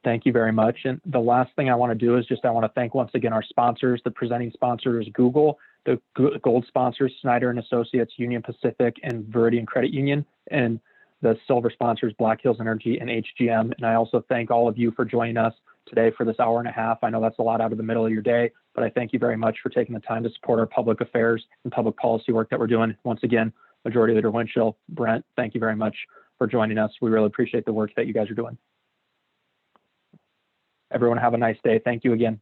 Thank you very much. And the last thing I want to do is I want to thank once again our sponsors. The presenting sponsor is Google, the gold sponsors, Snyder and Associates, Union Pacific, and Viridian Credit Union, and the silver sponsors, Black Hills Energy and HGM. And I also thank all of you for joining us today for this hour and a half. I know that's a lot out of the middle of your day, but I thank you very much for taking the time to support our public affairs and public policy work that we're doing. Once again, Majority Leader Winchell, Brent, thank you very much for joining us. We really appreciate the work that you guys are doing. Everyone have a nice day. Thank you again.